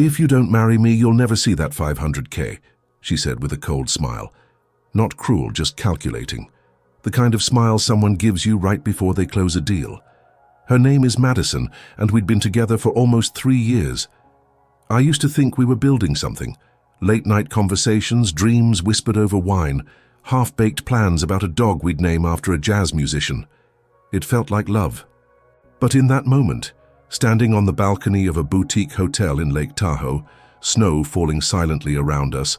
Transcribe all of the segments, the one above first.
"If you don't marry me, you'll never see that 500K, she said with a cold smile. Not cruel, just calculating. The kind of smile someone gives you right before they close a deal. Her name is Madison, and we'd been together for almost 3 years. I used to think we were building something. Late-night conversations, dreams whispered over wine, half-baked plans about a dog we'd name after a jazz musician. It felt like love. But in that moment, standing on the balcony of a boutique hotel in Lake Tahoe, snow falling silently around us,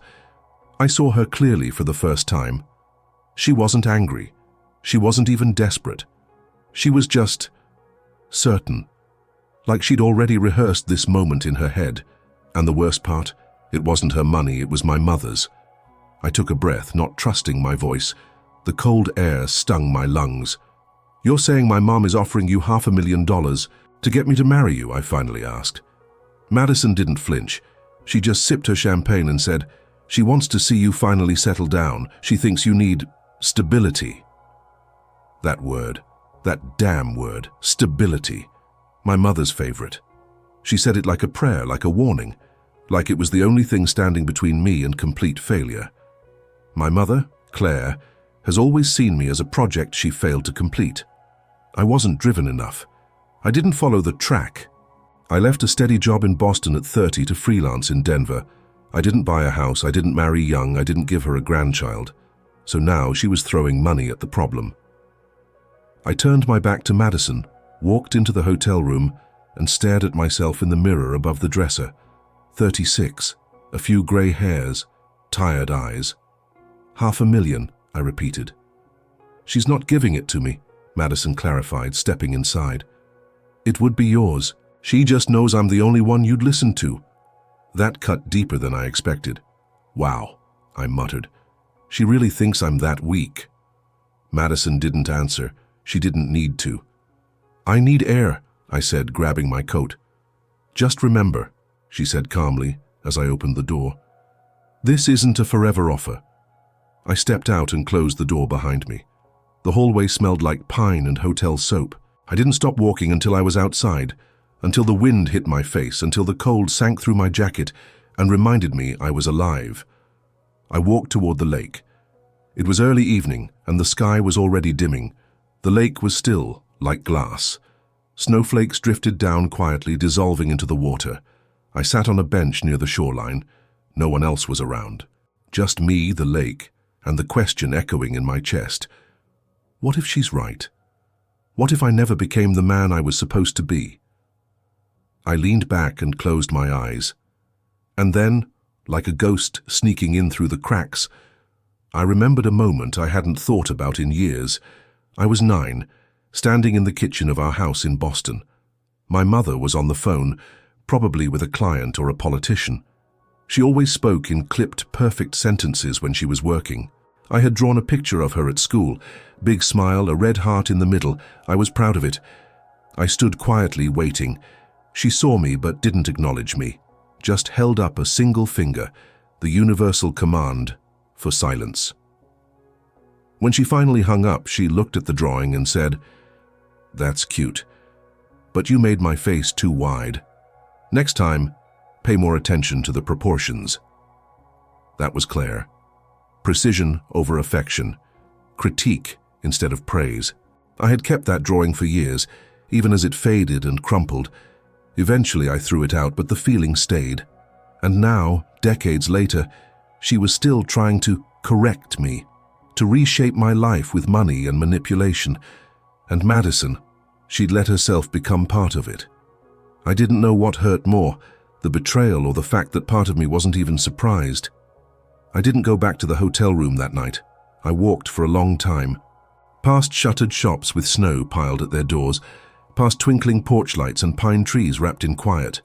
I saw her clearly for the first time. She wasn't angry. She wasn't even desperate. She was just certain, like she'd already rehearsed this moment in her head. And the worst part, it wasn't her money, it was my mother's. I took a breath, not trusting my voice. The cold air stung my lungs. "You're saying my mom is offering you $500,000 to get me to marry you?" I finally asked. Madison didn't flinch. She just sipped her champagne and said, "She wants to see you finally settle down. She thinks you need stability." That word, that damn word, stability, my mother's favorite. She said it like a prayer, like a warning, like it was the only thing standing between me and complete failure. My mother, Claire, has always seen me as a project she failed to complete. I wasn't driven enough. I didn't follow the track. I left a steady job in Boston at 30 to freelance in Denver. I didn't buy a house, I didn't marry young, I didn't give her a grandchild. So now she was throwing money at the problem. I turned my back to Madison, walked into the hotel room, and stared at myself in the mirror above the dresser. 36, a few grey hairs, tired eyes. $500,000, I repeated. "She's not giving it to me," Madison clarified, stepping inside. "It would be yours. She just knows I'm the only one you'd listen to." That cut deeper than I expected. "Wow," I muttered. "She really thinks I'm that weak." Madison didn't answer. She didn't need to. "I need air," I said, grabbing my coat. "Just remember," she said calmly as I opened the door, "this isn't a forever offer." I stepped out and closed the door behind me. The hallway smelled like pine and hotel soap. I didn't stop walking until I was outside, until the wind hit my face, until the cold sank through my jacket and reminded me I was alive. I walked toward the lake. It was early evening, and the sky was already dimming. The lake was still, like glass. Snowflakes drifted down quietly, dissolving into the water. I sat on a bench near the shoreline. No one else was around. Just me, the lake, and the question echoing in my chest. What if she's right? What if I never became the man I was supposed to be? I leaned back and closed my eyes. And then, like a ghost sneaking in through the cracks, I remembered a moment I hadn't thought about in years. I was 9, standing in the kitchen of our house in Boston. My mother was on the phone, probably with a client or a politician. She always spoke in clipped, perfect sentences when she was working. I had drawn a picture of her at school. Big smile, a red heart in the middle. I was proud of it. I stood quietly waiting. She saw me but didn't acknowledge me, just held up a single finger, the universal command for silence. When she finally hung up, she looked at the drawing and said, "That's cute, but you made my face too wide. Next time, pay more attention to the proportions." That was Claire. Precision over affection. Critique instead of praise. I had kept that drawing for years, even as it faded and crumpled. Eventually I threw it out, but the feeling stayed. And now, decades later, she was still trying to correct me, to reshape my life with money and manipulation. And Madison, she'd let herself become part of it. I didn't know what hurt more, the betrayal or the fact that part of me wasn't even surprised. I didn't go back to the hotel room that night. I walked for a long time, past shuttered shops with snow piled at their doors, past twinkling porch lights and pine trees wrapped in quiet.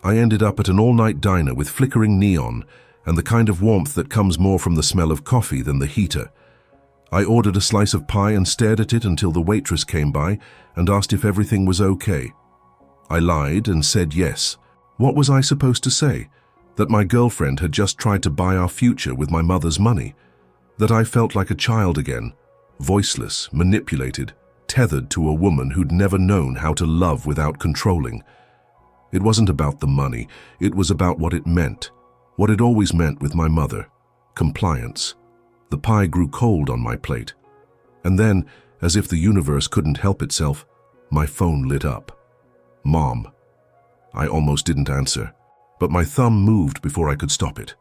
I ended up at an all-night diner with flickering neon and the kind of warmth that comes more from the smell of coffee than the heater. I ordered a slice of pie and stared at it until the waitress came by and asked if everything was okay. I lied and said yes. What was I supposed to say? That my girlfriend had just tried to buy our future with my mother's money? That I felt like a child again, voiceless, manipulated, tethered to a woman who'd never known how to love without controlling? It wasn't about the money. It was about what it meant. What it always meant with my mother. Compliance. The pie grew cold on my plate. And then, as if the universe couldn't help itself, my phone lit up. Mom. I almost didn't answer, but my thumb moved before I could stop it.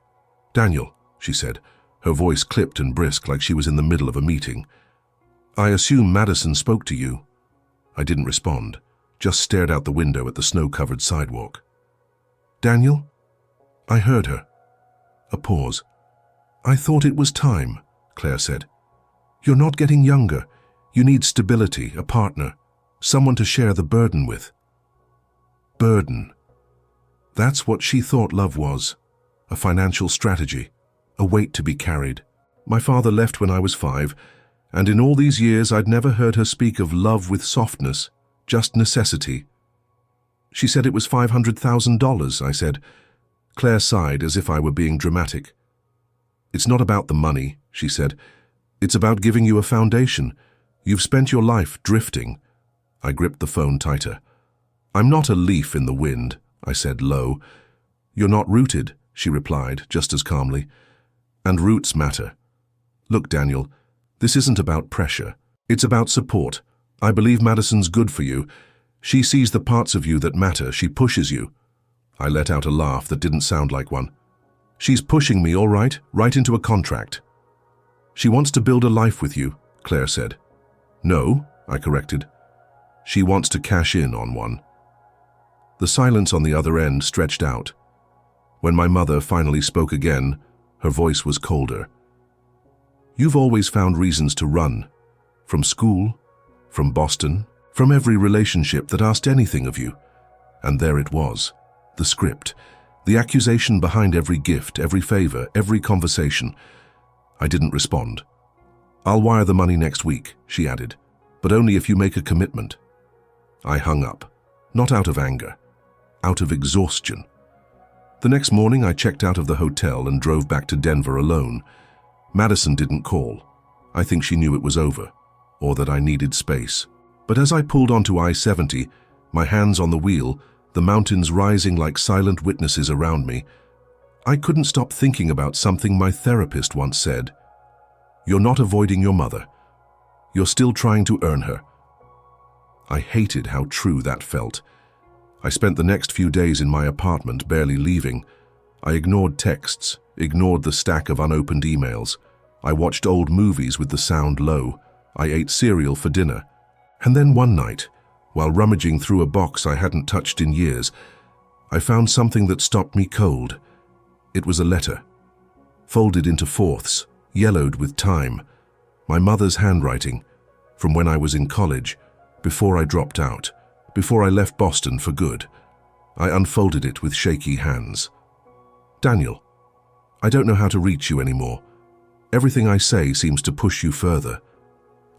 Daniel, she said, her voice clipped and brisk like she was in the middle of a meeting. I assume Madison spoke to you. I didn't respond, just stared out the window at the snow-covered sidewalk. Daniel? I heard her. A pause. I thought it was time, Claire said. You're not getting younger. You need stability, a partner, someone to share the burden with. Burden. That's what she thought love was. A financial strategy, a weight to be carried. My father left when I was 5, and in all these years I'd never heard her speak of love with softness, just necessity. She said it was $500,000, I said. Claire sighed as if I were being dramatic. It's not about the money, she said. It's about giving you a foundation. You've spent your life drifting. I gripped the phone tighter. I'm not a leaf in the wind, I said low. You're not rooted, she replied, just as calmly. And roots matter. Look, Daniel, this isn't about pressure. It's about support. I believe Madison's good for you. She sees the parts of you that matter. She pushes you. I let out a laugh that didn't sound like one. She's pushing me, all right into a contract. She wants to build a life with you, Claire said. No, I corrected. She wants to cash in on one. The silence on the other end stretched out. When my mother finally spoke again, her voice was colder. You've always found reasons to run. From school, from Boston, from every relationship that asked anything of you. And there it was, the script, the accusation behind every gift, every favor, every conversation. I didn't respond. I'll wire the money next week, she added, but only if you make a commitment. I hung up, not out of anger, out of exhaustion. The next morning I checked out of the hotel and drove back to Denver alone. Madison didn't call. I think she knew it was over, or that I needed space. But as I pulled onto I-70, my hands on the wheel, the mountains rising like silent witnesses around me, I couldn't stop thinking about something my therapist once said. You're not avoiding your mother. You're still trying to earn her. I hated how true that felt. I spent the next few days in my apartment, barely leaving. I ignored texts, ignored the stack of unopened emails. I watched old movies with the sound low. I ate cereal for dinner. And then one night, while rummaging through a box I hadn't touched in years, I found something that stopped me cold. It was a letter, folded into fourths, yellowed with time. My mother's handwriting, from when I was in college, before I dropped out, before I left Boston for good. I unfolded it with shaky hands. Daniel, I don't know how to reach you anymore. Everything I say seems to push you further.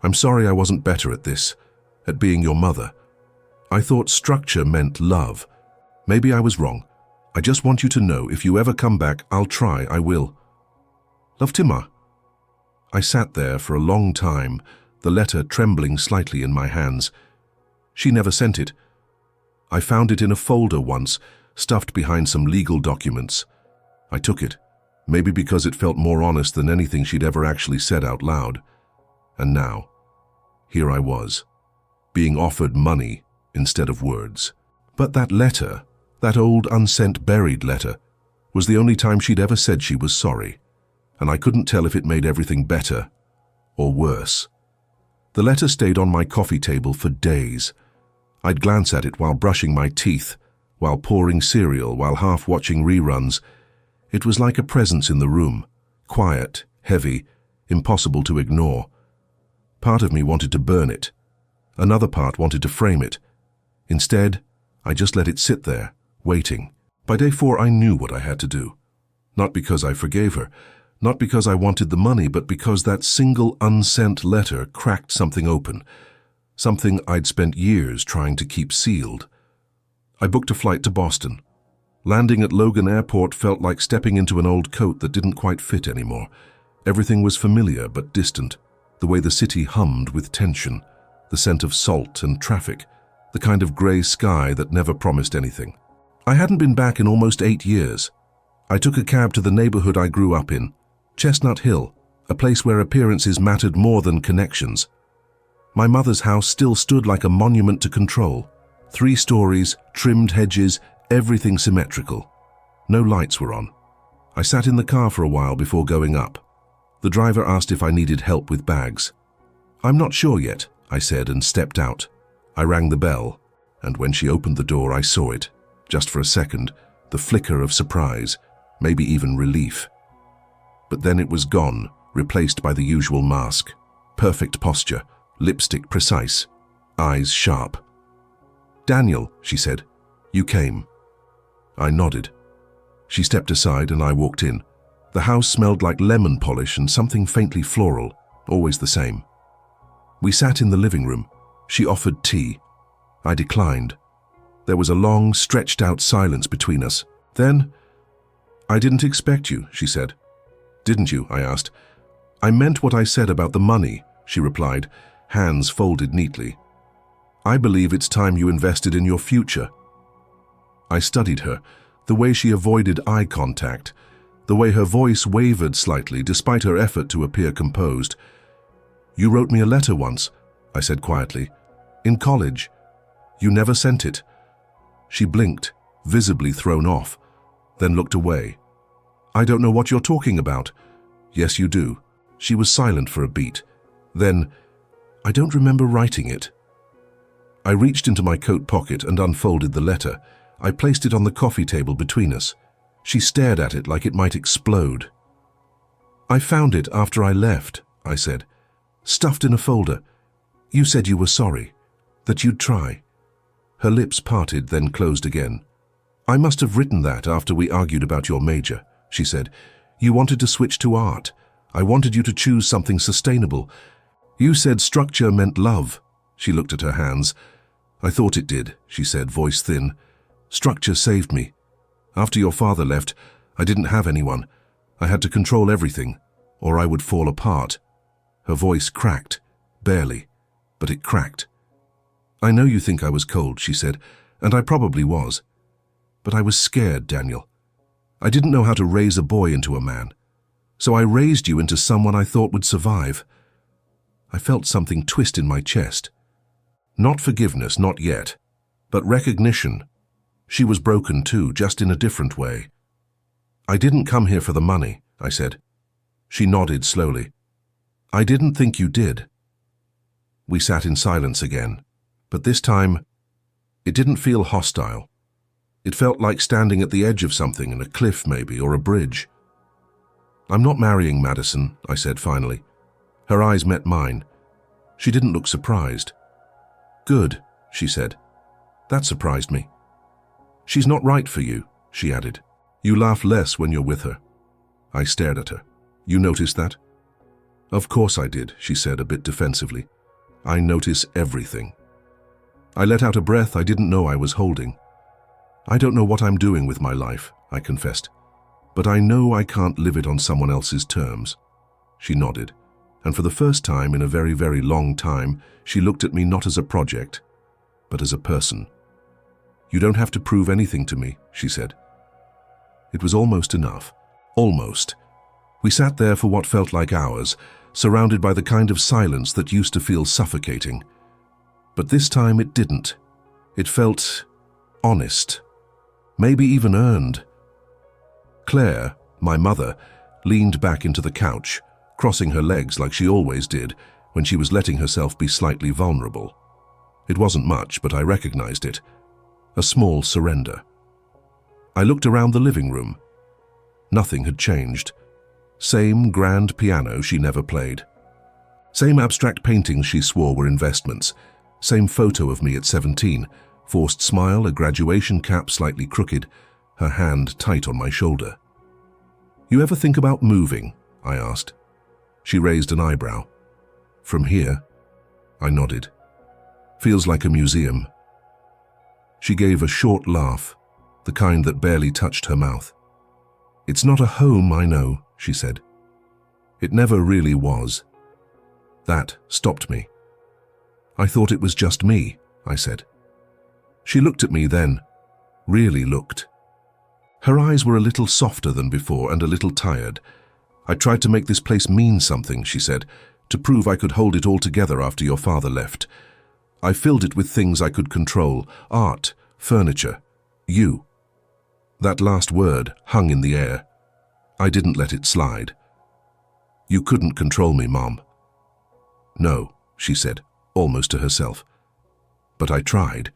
I'm sorry I wasn't better at this, at being your mother. I thought structure meant love. Maybe I was wrong. I just want you to know if you ever come back, I'll try, I will. Love, Timma. I sat there for a long time, the letter trembling slightly in my hands. She never sent it. I found it in a folder once, stuffed behind some legal documents. I took it, maybe because it felt more honest than anything she'd ever actually said out loud. And now, here I was, being offered money instead of words. But that letter, that old unsent buried letter, was the only time she'd ever said she was sorry, and I couldn't tell if it made everything better or worse. The letter stayed on my coffee table for days. I'd glance at it while brushing my teeth, while pouring cereal, while half watching reruns. It was like a presence in the room, quiet, heavy, impossible to ignore. Part of me wanted to burn it. Another part wanted to frame it. Instead, I just let it sit there, waiting. By day 4, I knew what I had to do. Not because I forgave her, not because I wanted the money, but because that single unsent letter cracked something open, something I'd spent years trying to keep sealed. I booked a flight to Boston. Landing at Logan Airport felt like stepping into an old coat that didn't quite fit anymore. Everything was familiar but distant, the way the city hummed with tension, the scent of salt and traffic, the kind of gray sky that never promised anything. I hadn't been back in almost 8 years. I took a cab to the neighborhood I grew up in, Chestnut Hill, a place where appearances mattered more than connections. My mother's house still stood like a monument to control. 3 stories, trimmed hedges, everything symmetrical. No lights were on. I sat in the car for a while before going up. The driver asked if I needed help with bags. "I'm not sure yet," I said and stepped out. I rang the bell, and when she opened the door I saw it, just for a second, the flicker of surprise, maybe even relief. But then it was gone, replaced by the usual mask. Perfect posture, lipstick precise, eyes sharp. "Daniel," she said, "you came." I nodded. She stepped aside and I walked in. The house smelled like lemon polish and something faintly floral, always the same. We sat in the living room. She offered tea. I declined. There was a long, stretched-out silence between us. Then, "I didn't expect you," she said. "Didn't you?" I asked. "I meant what I said about the money," she replied, hands folded neatly. "I believe it's time you invested in your future." I studied her, the way she avoided eye contact, the way her voice wavered slightly despite her effort to appear composed. "You wrote me a letter once," I said quietly. "In college. You never sent it." She blinked, visibly thrown off, then looked away. "I don't know what you're talking about." "Yes, you do." She was silent for a beat. Then, "I don't remember writing it." I reached into my coat pocket and unfolded the letter. I placed it on the coffee table between us. She stared at it like it might explode. "I found it after I left," I said. "Stuffed in a folder. You said you were sorry, that you'd try." Her lips parted, then closed again. "I must have written that after we argued about your major," she said. "You wanted to switch to art. I wanted you to choose something sustainable. You said structure meant love." She looked at her hands. "I thought it did," she said, voice thin. "Structure saved me. After your father left, I didn't have anyone. I had to control everything, or I would fall apart." Her voice cracked, barely, but it cracked. "I know you think I was cold," she said, "and I probably was. But I was scared, Daniel. I didn't know how to raise a boy into a man. So I raised you into someone I thought would survive." I felt something twist in my chest. Not forgiveness, not yet, but recognition. She was broken too, just in a different way. "I didn't come here for the money," I said. She nodded slowly. "I didn't think you did." We sat in silence again, but this time, it didn't feel hostile. It felt like standing at the edge of something, a cliff maybe, or a bridge. "I'm not marrying Madison," I said finally. Her eyes met mine. She didn't look surprised. "Good," she said. That surprised me. "She's not right for you," she added. "You laugh less when you're with her." I stared at her. "You noticed that?" "Of course I did," she said a bit defensively. "I notice everything." I let out a breath I didn't know I was holding. "I don't know what I'm doing with my life," I confessed. "But I know I can't live it on someone else's terms." She nodded, and for the first time in a very, very long time, she looked at me not as a project, but as a person. "You don't have to prove anything to me," she said. It was almost enough. Almost. We sat there for what felt like hours, surrounded by the kind of silence that used to feel suffocating. But this time it didn't. It felt honest, maybe even earned. Claire, my mother, leaned back into the couch, crossing her legs like she always did when she was letting herself be slightly vulnerable. It wasn't much, but I recognized it. A small surrender. I looked around the living room. Nothing had changed. Same grand piano she never played. Same abstract paintings she swore were investments. Same photo of me at 17, forced smile, a graduation cap slightly crooked, her hand tight on my shoulder. "You ever think about moving?" I asked. She raised an eyebrow. "From here?" I nodded. "Feels like a museum." She gave a short laugh, the kind that barely touched her mouth. "It's not a home, I know," she said. "It never really was." That stopped me. "I thought it was just me," I said. She looked at me then. really looked. Her eyes were a little softer than before and a little tired. "I tried to make this place mean something," she said, "to prove I could hold it all together after your father left. I filled it with things I could control, art, furniture, you." That last word hung in the air. I didn't let it slide. "You couldn't control me, Mom." "No," she said, almost to herself. "But I tried."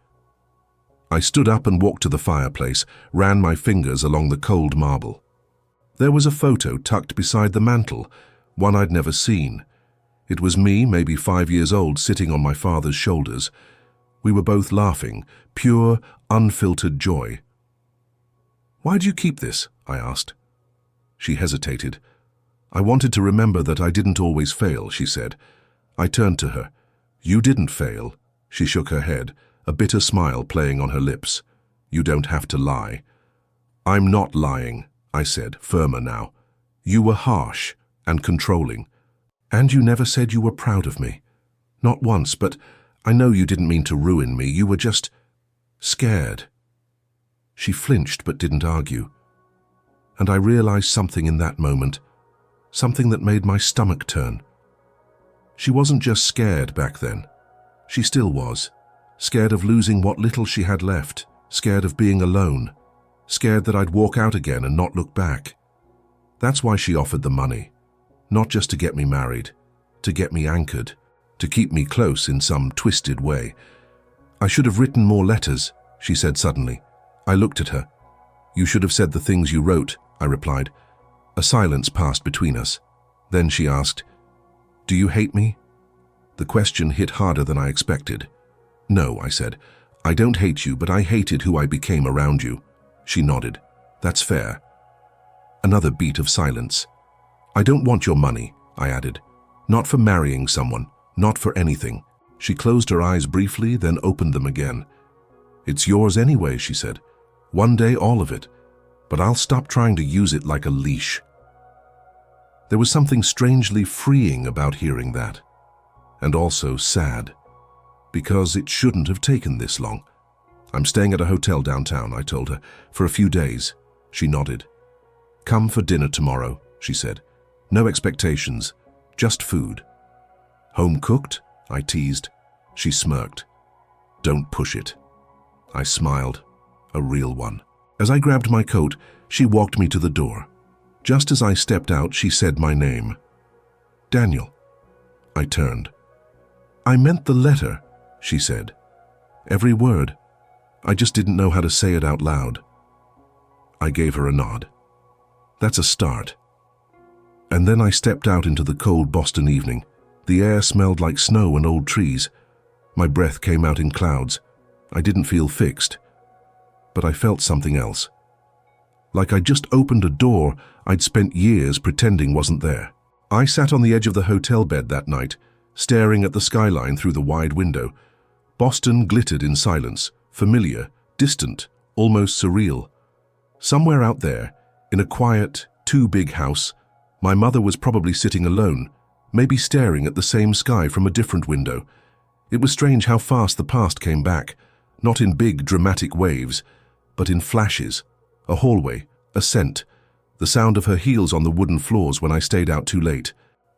I stood up and walked to the fireplace, ran my fingers along the cold marble. There was a photo tucked beside the mantel, one I'd never seen. It was me, maybe 5 years old, sitting on my father's shoulders. We were both laughing, pure, unfiltered joy. "Why do you keep this?" I asked. She hesitated. "I wanted to remember that I didn't always fail," she said. I turned to her. "You didn't fail." She shook her head, a bitter smile playing on her lips. "You don't have to lie." "I'm not lying," I said, firmer now. "You were harsh and controlling. And you never said you were proud of me. Not once, but I know you didn't mean to ruin me. You were just scared." She flinched but didn't argue. And I realized something in that moment, something that made my stomach turn. She wasn't just scared back then. She still was. Scared of losing what little she had left, scared of being alone, scared that I'd walk out again and not look back. That's why she offered the money. Not just to get me married, to get me anchored, to keep me close in some twisted way. "I should have written more letters," she said suddenly. I looked at her. "You should have said the things you wrote," I replied. A silence passed between us. Then she asked, "Do you hate me?" The question hit harder than I expected. "No," I said. "I don't hate you, but I hated who I became around you." She nodded. "That's fair." Another beat of silence. "I don't want your money," I added. "Not for marrying someone, not for anything." She closed her eyes briefly, then opened them again. "It's yours anyway," she said. "One day, all of it. But I'll stop trying to use it like a leash." There was something strangely freeing about hearing that. And also sad. Because it shouldn't have taken this long. "I'm staying at a hotel downtown," I told her, "for a few days." She nodded. "Come for dinner tomorrow," she said. "No expectations, just food." "Home cooked?" I teased. She smirked. "Don't push it." I smiled, a real one. As I grabbed my coat, she walked me to the door. Just as I stepped out, she said my name. "Daniel." I turned. "I meant the letter," she said. "Every word. I just didn't know how to say it out loud." I gave her a nod. "That's a start." And then I stepped out into the cold Boston evening. The air smelled like snow and old trees. My breath came out in clouds. I didn't feel fixed. But I felt something else. Like I'd just opened a door I'd spent years pretending wasn't there. I sat on the edge of the hotel bed that night, staring at the skyline through the wide window. Boston glittered in silence, familiar, distant, almost surreal. Somewhere out there, in a quiet, too big house, my mother was probably sitting alone, maybe staring at the same sky from a different window. It was strange how fast the past came back, not in big, dramatic waves, but in flashes. A hallway, a scent, the sound of her heels on the wooden floors when I stayed out too late,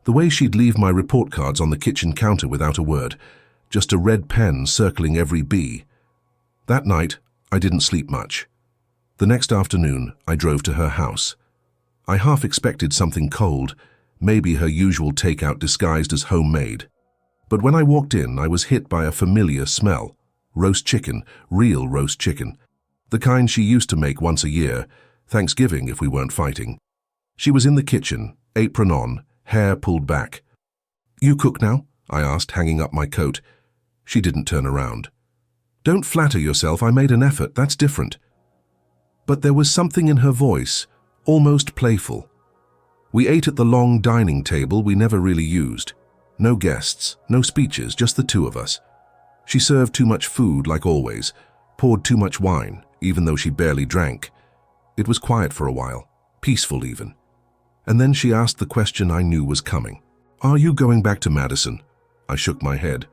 the way she'd leave my report cards on the kitchen counter without a word, just a red pen circling every B. That night, I didn't sleep much. The next afternoon, I drove to her house. I half expected something cold, maybe her usual takeout disguised as homemade. But when I walked in, I was hit by a familiar smell. Roast chicken, real roast chicken. The kind she used to make once a year, Thanksgiving if we weren't fighting. She was in the kitchen, apron on, hair pulled back. "You cook now?" I asked, hanging up my coat. She didn't turn around. "Don't flatter yourself, I made an effort, that's different." But there was something in her voice, almost playful. We ate at the long dining table we never really used. No guests, no speeches, just the two of us. She served too much food, like always, poured too much wine, even though she barely drank. It was quiet for a while, peaceful even. And then she asked the question I knew was coming. "Are you going back to Madison?" I shook my head.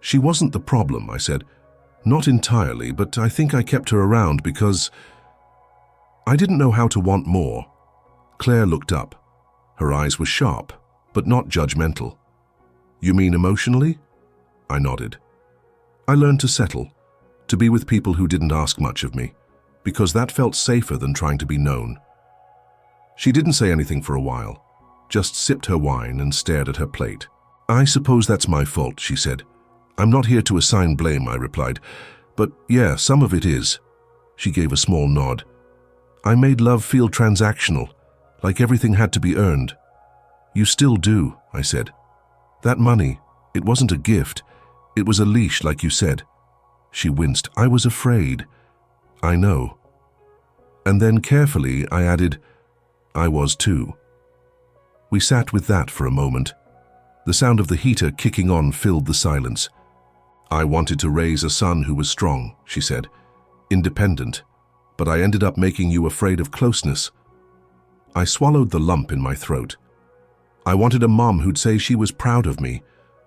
"She wasn't the problem," I said. Not entirely, but I think I kept her around because I didn't know how to want more. Claire looked up. Her eyes were sharp, but not judgmental. You mean emotionally? I nodded. I learned to settle, to be with people who didn't ask much of me, because that felt safer than trying to be known. She didn't say anything for a while, just sipped her wine and stared at her plate. I suppose that's my fault, she said. I'm not here to assign blame, I replied. But yeah, some of it is. She gave a small nod. I made love feel transactional, like everything had to be earned. You still do, I said. That money, it wasn't a gift. It was a leash, like you said. She winced. I was afraid. I know. And then carefully I added, I was too. We sat with that for a moment. The sound of the heater kicking on filled the silence. I wanted to raise a son who was strong, she said, independent, but I ended up making you afraid of closeness. I swallowed the lump in my throat. I wanted a mom who'd say she was proud of me,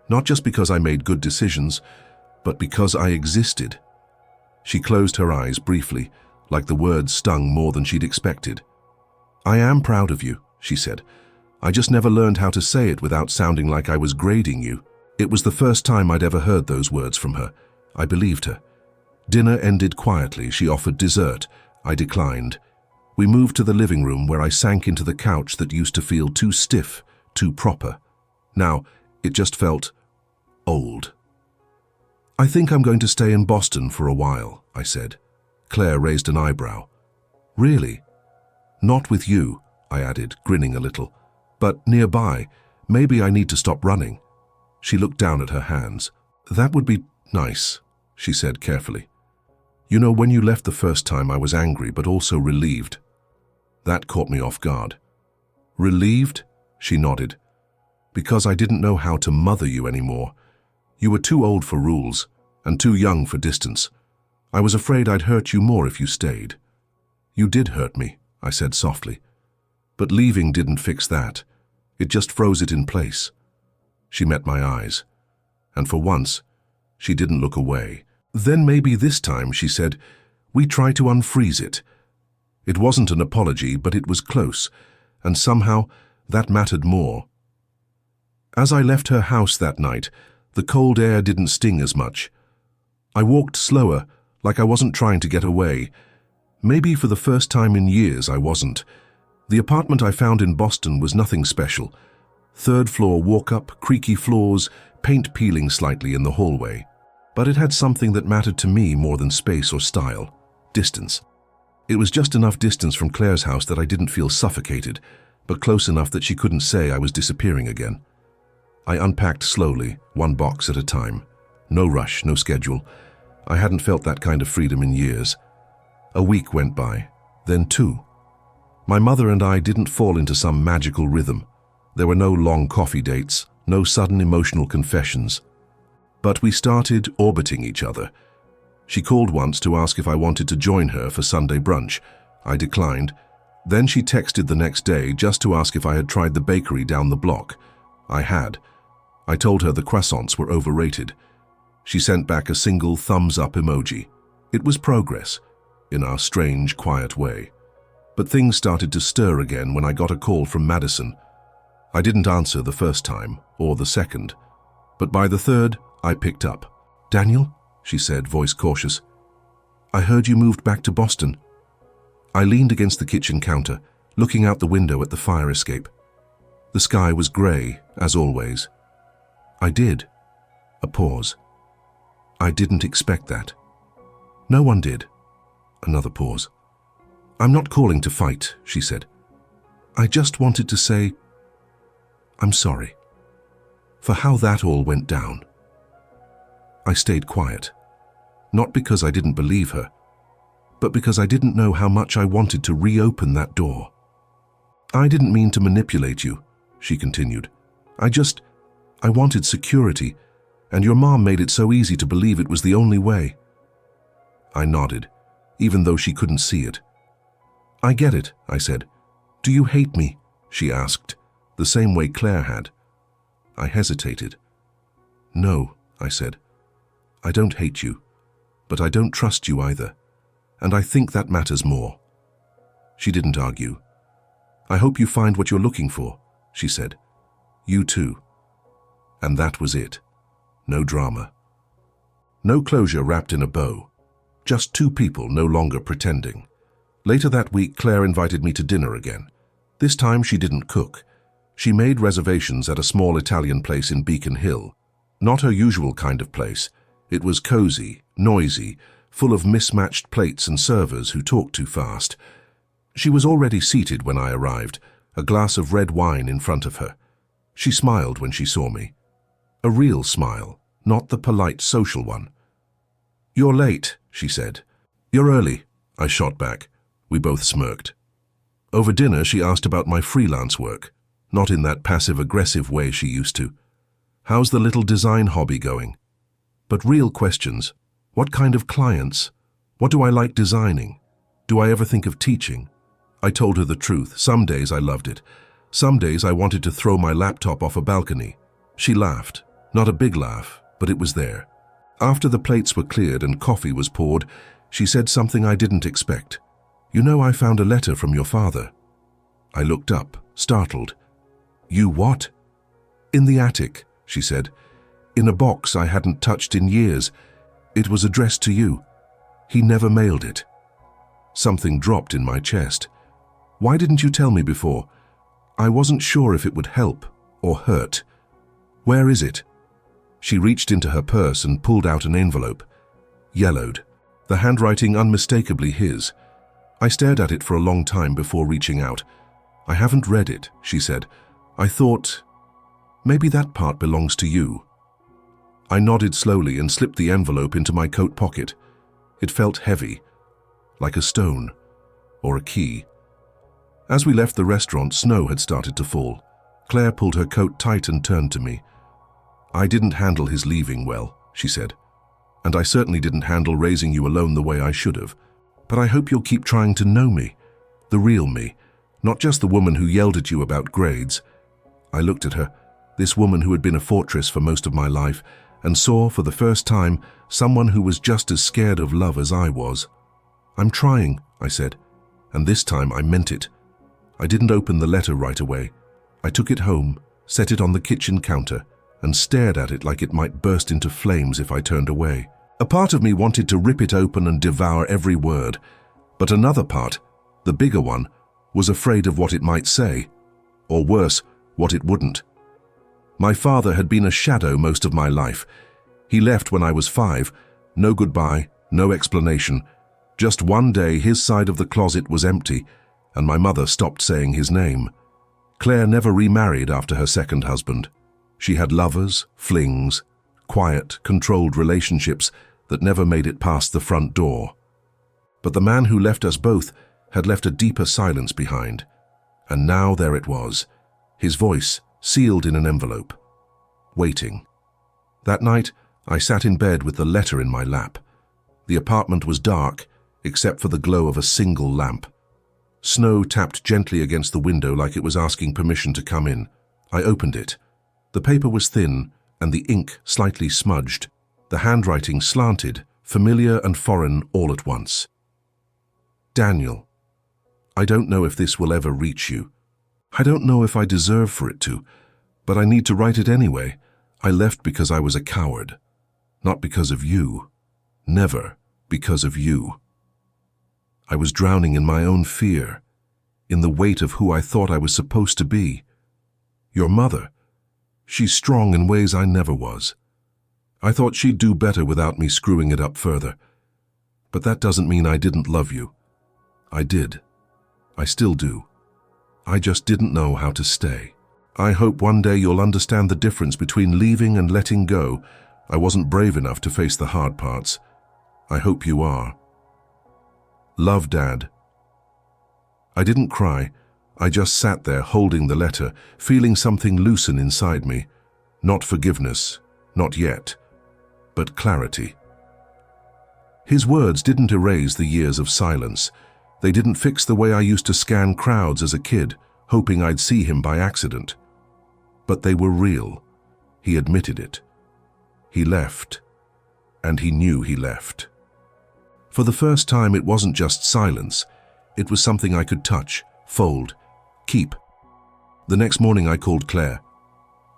not just because I made good decisions, but because I existed. She closed her eyes briefly, like the words stung more than she'd expected. I am proud of you, she said. I just never learned how to say it without sounding like I was grading you. It was the first time I'd ever heard those words from her. I believed her. Dinner ended quietly. She offered dessert. I declined. We moved to the living room where I sank into the couch that used to feel too stiff, too proper. Now, it just felt old. I think I'm going to stay in Boston for a while, I said. Claire raised an eyebrow. Really? Not with you, I added, grinning a little. But nearby, maybe I need to stop running. She looked down at her hands. That would be nice, she said carefully. You know, when you left the first time, I was angry, but also relieved. That caught me off guard. Relieved? She nodded. Because I didn't know how to mother you anymore. You were too old for rules, and too young for distance. I was afraid I'd hurt you more if you stayed. You did hurt me, I said softly. But leaving didn't fix that. It just froze it in place. She met my eyes, and for once, she didn't look away. Then maybe this time, she said, we try to unfreeze it. It wasn't an apology, but it was close, and somehow that mattered more. As I left her house that night, the cold air didn't sting as much. I walked slower, like I wasn't trying to get away. Maybe for the first time in years I wasn't. The apartment I found in Boston was nothing special. Third floor walk-up, creaky floors, paint peeling slightly in the hallway. But it had something that mattered to me more than space or style: distance. It was just enough distance from Claire's house that I didn't feel suffocated, but close enough that she couldn't say I was disappearing again. I unpacked slowly, one box at a time. No rush, no schedule. I hadn't felt that kind of freedom in years. A week went by, then 2. My mother and I didn't fall into some magical rhythm. There were no long coffee dates, no sudden emotional confessions. But we started orbiting each other. She called once to ask if I wanted to join her for Sunday brunch. I declined. Then she texted the next day just to ask if I had tried the bakery down the block. I had. I told her the croissants were overrated. She sent back a single thumbs-up emoji. It was progress, in our strange, quiet way. But things started to stir again when I got a call from Madison. I didn't answer the first time, or the second. But by the third, I picked up. Daniel, she said, voice cautious. I heard you moved back to Boston. I leaned against the kitchen counter, looking out the window at the fire escape. The sky was grey, as always. I did. A pause. I didn't expect that. No one did. Another pause. I'm not calling to fight, she said. I just wanted to say, I'm sorry for how that all went down. I stayed quiet, not because I didn't believe her, but because I didn't know how much I wanted to reopen that door. I didn't mean to manipulate you, she continued. I wanted security, and your mom made it so easy to believe it was the only way. I nodded, even though she couldn't see it. I get it, I said. Do you hate me? She asked, the same way Claire had. I hesitated. No, I said. I don't hate you. but I don't trust you either, and I think that matters more." She didn't argue. "I hope you find what you're looking for," she said. "You too." And that was it. No drama. No closure wrapped in a bow. Just two people no longer pretending. Later that week, Claire invited me to dinner again. This time she didn't cook. She made reservations at a small Italian place in Beacon Hill. Not her usual kind of place. It was cozy, noisy, full of mismatched plates and servers who talked too fast. She was already seated when I arrived, a glass of red wine in front of her. She smiled when she saw me. A real smile, not the polite social one. "You're late," she said. "You're early," I shot back. We both smirked. Over dinner, she asked about my freelance work, not in that passive-aggressive way she used to. "How's the little design hobby going?" But real questions. What kind of clients? What do I like designing? Do I ever think of teaching? I told her the truth. Some days I loved it. Some days I wanted to throw my laptop off a balcony. She laughed. Not a big laugh, but it was there. After the plates were cleared and coffee was poured, she said something I didn't expect. "You know, I found a letter from your father." I looked up, startled. "You what?" "In the attic," she said. "In a box I hadn't touched in years. It was addressed to you. He never mailed it." Something dropped in my chest. "Why didn't you tell me before?" "I wasn't sure if it would help or hurt." "Where is it?" She reached into her purse and pulled out an envelope. Yellowed, the handwriting unmistakably his. I stared at it for a long time before reaching out. "I haven't read it," she said. "I thought, maybe that part belongs to you." I nodded slowly and slipped the envelope into my coat pocket. It felt heavy, like a stone or a key. As we left the restaurant, snow had started to fall. Claire pulled her coat tight and turned to me. "I didn't handle his leaving well," she said. "And I certainly didn't handle raising you alone the way I should have. But I hope you'll keep trying to know me, the real me, not just the woman who yelled at you about grades." I looked at her, this woman who had been a fortress for most of my life, and saw for the first time someone who was just as scared of love as I was. "I'm trying," I said, and this time I meant it. I didn't open the letter right away. I took it home, set it on the kitchen counter, and stared at it like it might burst into flames if I turned away. A part of me wanted to rip it open and devour every word, but another part, the bigger one, was afraid of what it might say, or worse, what it wouldn't. My father had been a shadow most of my life. He left when I was 5, no goodbye, no explanation. Just one day his side of the closet was empty, and my mother stopped saying his name. Claire never remarried after her second husband. She had lovers, flings, quiet, controlled relationships that never made it past the front door. But the man who left us both had left a deeper silence behind. And now there it was, his voice sealed in an envelope, waiting. That night, I sat in bed with the letter in my lap. The apartment was dark, except for the glow of a single lamp. Snow tapped gently against the window like it was asking permission to come in. I opened it. The paper was thin, and the ink slightly smudged. The handwriting slanted, familiar and foreign all at once. "Daniel, I don't know if this will ever reach you. I don't know if I deserve for it to, but I need to write it anyway. I left because I was a coward. Not because of you. Never because of you. I was drowning in my own fear, in the weight of who I thought I was supposed to be. Your mother, she's strong in ways I never was. I thought she'd do better without me screwing it up further. But that doesn't mean I didn't love you. I did. I still do. I just didn't know how to stay. I hope one day you'll understand the difference between leaving and letting go. I wasn't brave enough to face the hard parts. I hope you are. Love, Dad." I didn't cry. I just sat there holding the letter, feeling something loosen inside me. Not forgiveness, not yet, but clarity. His words didn't erase the years of silence. They didn't fix the way I used to scan crowds as a kid, hoping I'd see him by accident. But they were real. He admitted it. He left, and he knew he left. For the first time, it wasn't just silence. It was something I could touch, fold, keep. The next morning I called Claire.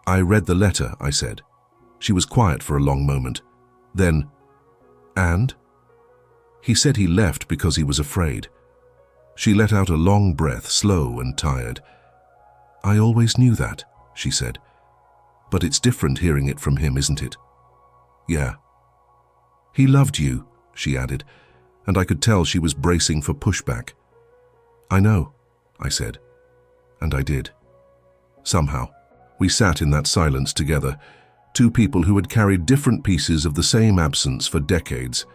"I read the letter," I said. She was quiet for a long moment. Then, "And?" "He said he left because he was afraid." She let out a long breath, slow and tired. "I always knew that," she said. "But it's different hearing it from him, isn't it?" "Yeah." "He loved you," she added, and I could tell she was bracing for pushback. "I know," I said, and I did. Somehow, we sat in that silence together, two people who had carried different pieces of the same absence for decades.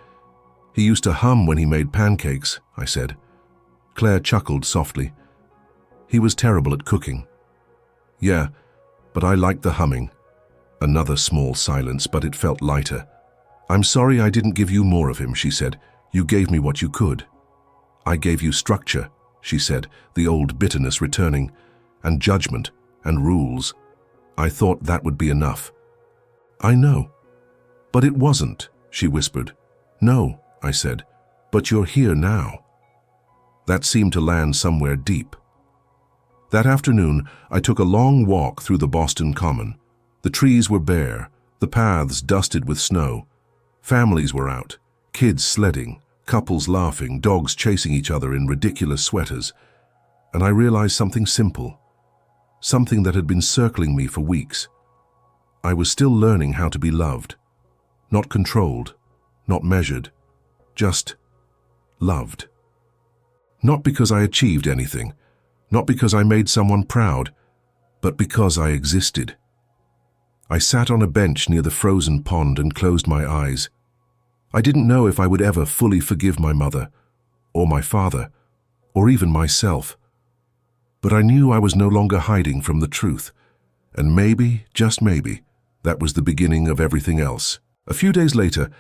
"He used to hum when he made pancakes," I said. Claire chuckled softly. "He was terrible at cooking." "Yeah, but I liked the humming." Another small silence, but it felt lighter. "I'm sorry I didn't give you more of him," she said. "You gave me what you could." "I gave you structure," she said, the old bitterness returning, "and judgment, and rules. I thought that would be enough." "I know." "But it wasn't," she whispered. "No," I said, "but you're here now." That seemed to land somewhere deep. That afternoon, I took a long walk through the Boston Common. The trees were bare, the paths dusted with snow. Families were out, kids sledding, couples laughing, dogs chasing each other in ridiculous sweaters. And I realized something simple, something that had been circling me for weeks. I was still learning how to be loved. Not controlled, not measured, just loved. Not because I achieved anything, not because I made someone proud, but because I existed. I sat on a bench near the frozen pond and closed my eyes. I didn't know if I would ever fully forgive my mother, or my father, or even myself. But I knew I was no longer hiding from the truth, and maybe, just maybe, that was the beginning of everything else. A few days later,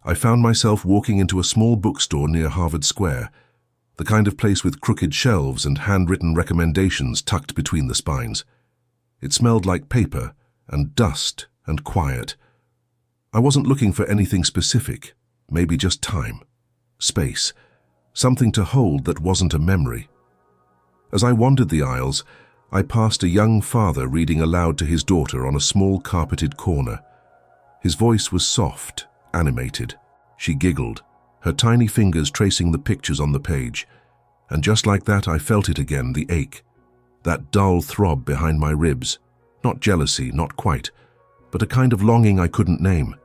I found myself walking into a small bookstore near Harvard Square, the kind of place with crooked shelves and handwritten recommendations tucked between the spines. It smelled like paper and dust and quiet. I wasn't looking for anything specific, maybe just time, space, something to hold that wasn't a memory. As I wandered the aisles, I passed a young father reading aloud to his daughter on a small carpeted corner. His voice was soft, animated. She giggled, her tiny fingers tracing the pictures on the page. And just like that, I felt it again, the ache, that dull throb behind my ribs. Not jealousy, not quite, but a kind of longing I couldn't name.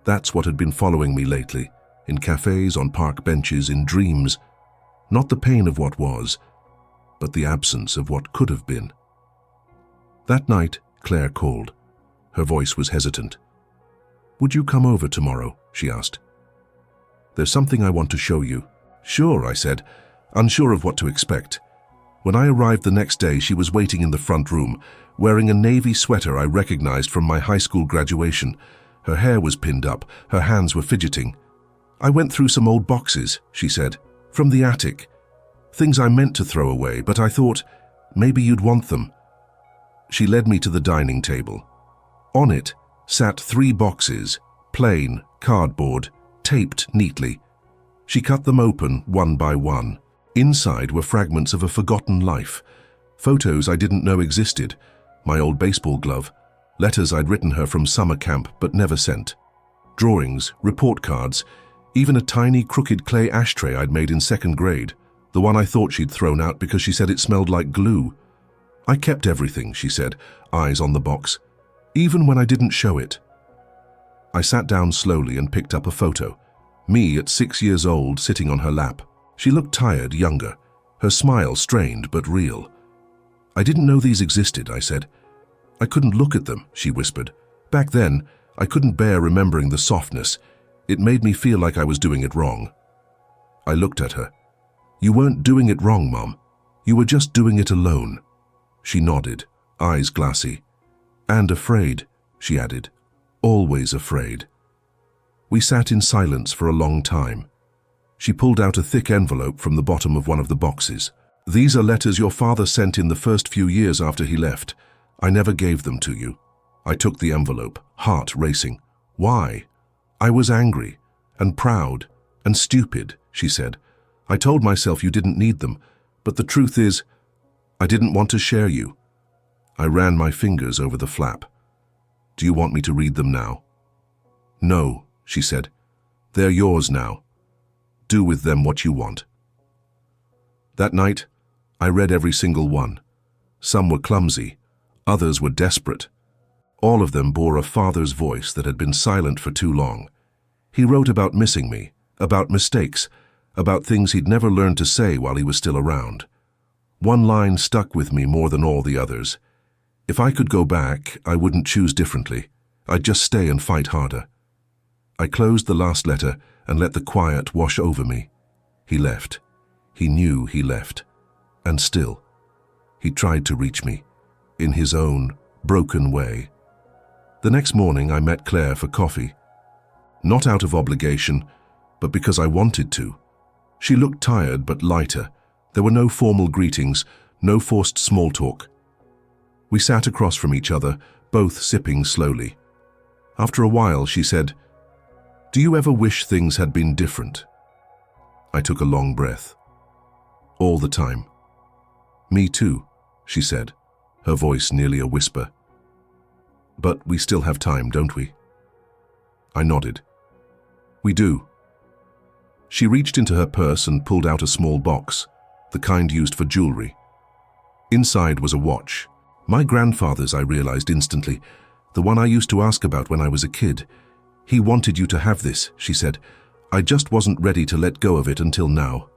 That's what had been following me lately, in cafes, on park benches, in dreams. Not the pain of what was, but the absence of what could have been. That night, Claire called. Her voice was hesitant. "Would you come over tomorrow?" she asked. "There's something I want to show you." "Sure," I said, unsure of what to expect. When I arrived the next day, she was waiting in the front room, wearing a navy sweater I recognized from my high school graduation. Her hair was pinned up, her hands were fidgeting. "I went through some old boxes," she said, "from the attic. Things I meant to throw away, but I thought, maybe you'd want them." She led me to the dining table. On it sat 3 boxes, plain, cardboard, taped neatly. She cut them open one by one. Inside were fragments of a forgotten life, photos I didn't know existed, my old baseball glove, letters I'd written her from summer camp but never sent, drawings, report cards, even a tiny crooked clay ashtray I'd made in 2nd grade, the one I thought she'd thrown out because she said it smelled like glue. "I kept everything," she said, eyes on the box, "even when I didn't show it." I sat down slowly and picked up a photo. Me at 6 years old, sitting on her lap. She looked tired, younger, her smile strained but real. "I didn't know these existed," I said. "I couldn't look at them," she whispered. "Back then, I couldn't bear remembering the softness. It made me feel like I was doing it wrong." I looked at her. "You weren't doing it wrong, Mom. You were just doing it alone." She nodded, eyes glassy. "And afraid," she added. "Always afraid." We sat in silence for a long time. She pulled out a thick envelope from the bottom of one of the boxes. "These are letters your father sent in the first few years after he left. I never gave them to you." I took the envelope, heart racing. Why? I was angry, and proud, And stupid, she said. I told myself you didn't need them, but the truth is, I didn't want to share you. I ran my fingers over the flap. Do you want me to read them now? No, she said. They're yours now. Do with them what you want. That night, I read every single one. Some were clumsy, others were desperate. All of them bore a father's voice that had been silent for too long. He wrote about missing me, about mistakes, about things he'd never learned to say while he was still around. One line stuck with me more than all the others. If I could go back, I wouldn't choose differently. I'd just stay and fight harder. I closed the last letter and let the quiet wash over me. He left. He knew he left. And still, he tried to reach me, in his own broken way. The next morning, I met Claire for coffee. Not out of obligation, but because I wanted to. She looked tired but lighter. There were no formal greetings, no forced small talk. We sat across from each other, both sipping slowly. After a while, she said, "Do you ever wish things had been different?" I took a long breath. All the time. Me too, she said, her voice nearly a whisper. But we still have time, don't we? I nodded. We do. She reached into her purse and pulled out a small box, the kind used for jewelry. Inside was a watch. My grandfather's, I realized instantly, the one I used to ask about when I was a kid. He wanted you to have this, she said. I just wasn't ready to let go of it until now.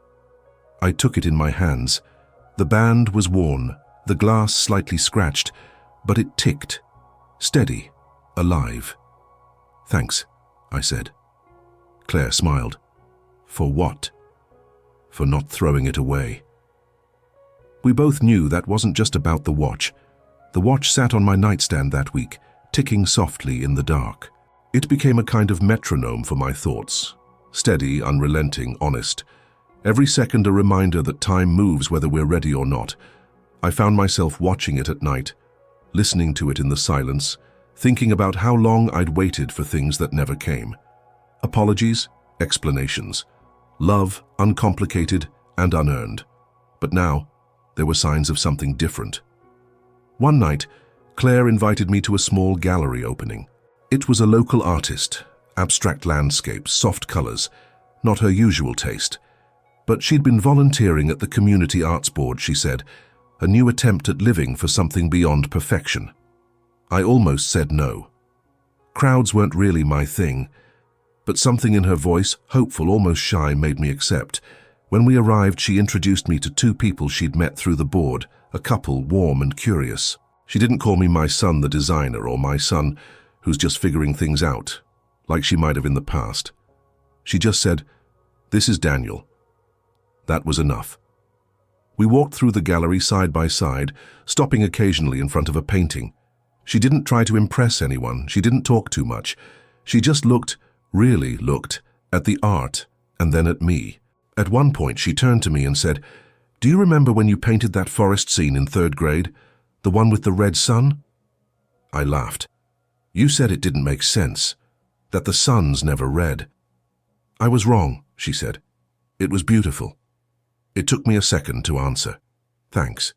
I took it in my hands. The band was worn, the glass slightly scratched, but it ticked. Steady, alive. Thanks, I said. Claire smiled. For what? For not throwing it away. We both knew that wasn't just about the watch. The watch sat on my nightstand that week, ticking softly in the dark. It became a kind of metronome for my thoughts. Steady, unrelenting, honest. Every second a reminder that time moves whether we're ready or not. I found myself watching it at night, listening to it in the silence, thinking about how long I'd waited for things that never came. Apologies, explanations. Love, uncomplicated and unearned. But now, there were signs of something different. One night, Claire invited me to a small gallery opening. It was a local artist, abstract landscapes, soft colors, not her usual taste. But she'd been volunteering at the Community Arts Board, she said, a new attempt at living for something beyond perfection. I almost said no. Crowds weren't really my thing, but something in her voice, hopeful, almost shy, made me accept. When we arrived, she introduced me to two people she'd met through the board, a couple warm and curious. She didn't call me my son the designer or my son who's just figuring things out, like she might have in the past. She just said, "This is Daniel." That was enough. We walked through the gallery side by side, stopping occasionally in front of a painting. She didn't try to impress anyone. She didn't talk too much. She just looked, really looked, at the art and then at me. At one point, she turned to me and said, "Do you remember when you painted that forest scene in 3rd grade? The one with the red sun?" I laughed. "You said it didn't make sense, that the sun's never red." "I was wrong," she said. "It was beautiful." It took me a second to answer. "Thanks."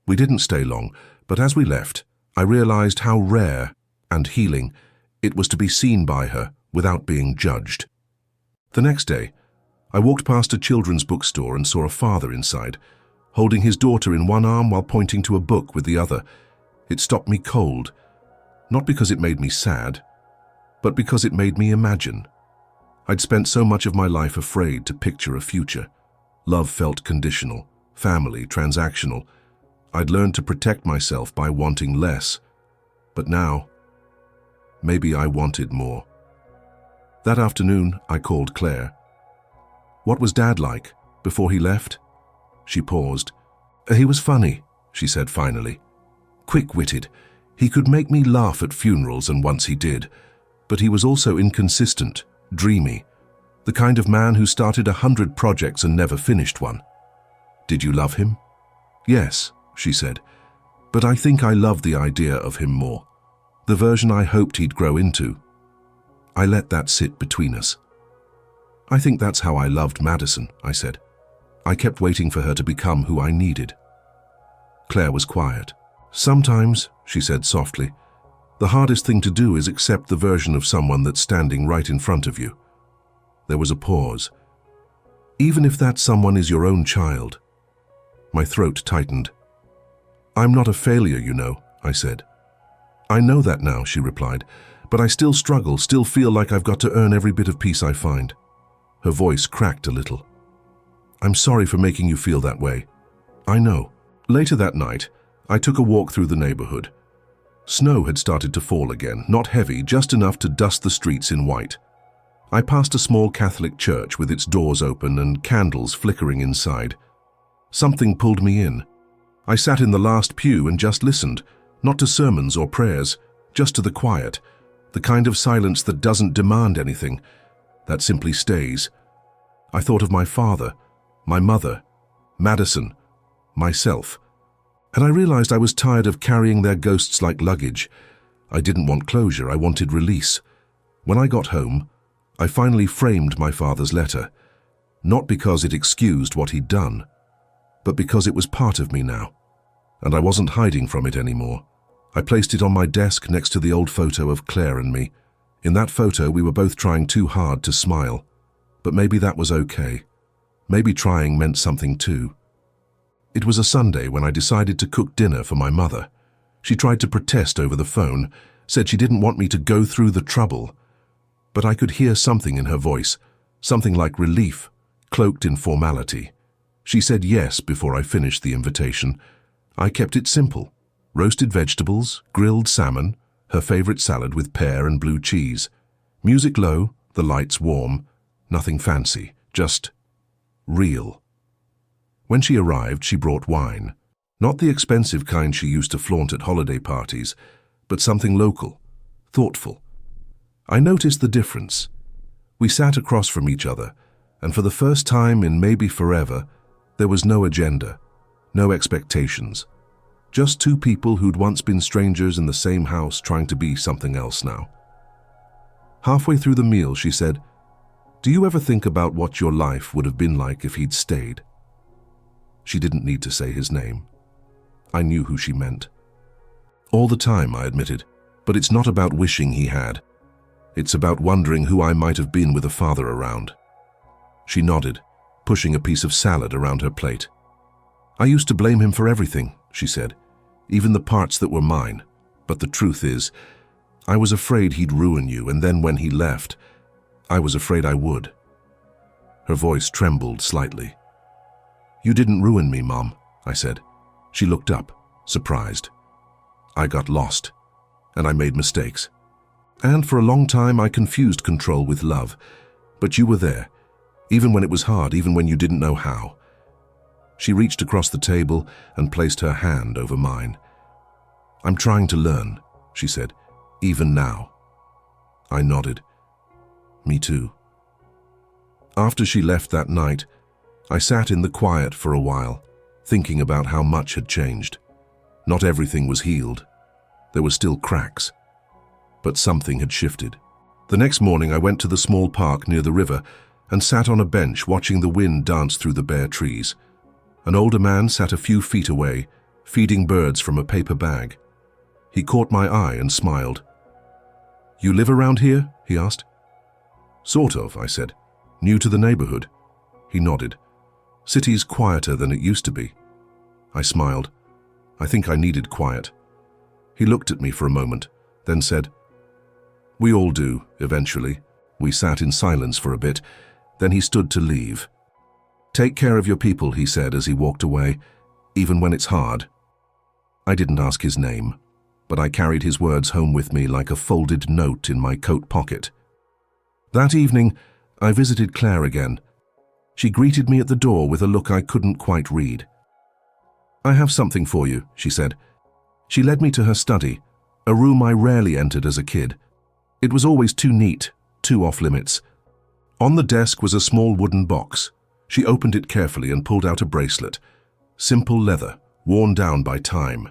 We didn't stay long, but as we left, I realized how rare and healing it was to be seen by her without being judged. The next day, I walked past a children's bookstore and saw a father inside, holding his daughter in one arm while pointing to a book with the other. It stopped me cold, not because it made me sad, but because it made me imagine. I'd spent so much of my life afraid to picture a future. Love felt conditional, family transactional. I'd learned to protect myself by wanting less. But now, maybe I wanted more. That afternoon, I called Claire. "What was Dad like before he left?" She paused. "He was funny," she said finally. "Quick-witted. He could make me laugh at funerals, and once he did. But he was also inconsistent, dreamy. The kind of man who started 100 projects and never finished one." "Did you love him?" "Yes," she said. "But I think I loved the idea of him more. The version I hoped he'd grow into." I let that sit between us. I think that's how I loved Madison, I said. I kept waiting for her to become who I needed. Claire was quiet. Sometimes, she said softly, the hardest thing to do is accept the version of someone that's standing right in front of you. There was a pause. Even if that someone is your own child. My throat tightened. I'm not a failure, you know, I said. I know that now, she replied, but I still struggle, still feel like I've got to earn every bit of peace I find. Her voice cracked a little. I'm sorry for making you feel that way. I know. Later that night, I took a walk through the neighborhood. Snow had started to fall again, not heavy, just enough to dust the streets in white. I passed a small Catholic church with its doors open and candles flickering inside. Something pulled me in. I sat in the last pew and just listened, not to sermons or prayers, just to the quiet, the kind of silence that doesn't demand anything, that simply stays. I thought of my father, my mother, Madison, myself, and I realized I was tired of carrying their ghosts like luggage. I didn't want closure, I wanted release. When I got home, I finally framed my father's letter, not because it excused what he'd done, but because it was part of me now, and I wasn't hiding from it anymore. I placed it on my desk next to the old photo of Claire and me. In that photo, we were both trying too hard to smile, but maybe that was okay. Maybe trying meant something too. It was a Sunday when I decided to cook dinner for my mother. She tried to protest over the phone, said she didn't want me to go through the trouble, but I could hear something in her voice, something like relief, cloaked in formality. She said yes before I finished the invitation. I kept it simple. Roasted vegetables, grilled salmon, her favorite salad with pear and blue cheese. Music low, the lights warm, nothing fancy, just real. When she arrived, she brought wine. Not the expensive kind she used to flaunt at holiday parties, but something local, thoughtful. I noticed the difference. We sat across from each other, and for the first time in maybe forever, there was no agenda, no expectations. Just two people who'd once been strangers in the same house trying to be something else now. Halfway through the meal, she said, "Do you ever think about what your life would have been like if he'd stayed?" She didn't need to say his name. I knew who she meant. All the time, I admitted, but it's not about wishing he had. It's about wondering who I might have been with a father around. She nodded, pushing a piece of salad around her plate. I used to blame him for everything, she said, even the parts that were mine. But the truth is, I was afraid he'd ruin you, and then when he left, I was afraid I would. Her voice trembled slightly. You didn't ruin me, Mom, I said. She looked up, surprised. I got lost, and I made mistakes. And for a long time I confused control with love. But you were there, even when it was hard, even when you didn't know how. She reached across the table and placed her hand over mine. I'm trying to learn, she said, even now. I nodded. Me too. After she left that night, I sat in the quiet for a while, thinking about how much had changed. Not everything was healed. There were still cracks. But something had shifted. The next morning I went to the small park near the river and sat on a bench watching the wind dance through the bare trees. An older man sat a few feet away, feeding birds from a paper bag. He caught my eye and smiled. You live around here? He asked. Sort of, I said. New to the neighborhood? He nodded. City's quieter than it used to be. I smiled. I think I needed quiet. He looked at me for a moment, then said, We all do, eventually. We sat in silence for a bit, then he stood to leave. Take care of your people, he said as he walked away, even when it's hard. I didn't ask his name, but I carried his words home with me like a folded note in my coat pocket. That evening, I visited Claire again. She greeted me at the door with a look I couldn't quite read. I have something for you, she said. She led me to her study, a room I rarely entered as a kid. It was always too neat, too off-limits. On the desk was a small wooden box. She opened it carefully and pulled out a bracelet. Simple leather, worn down by time.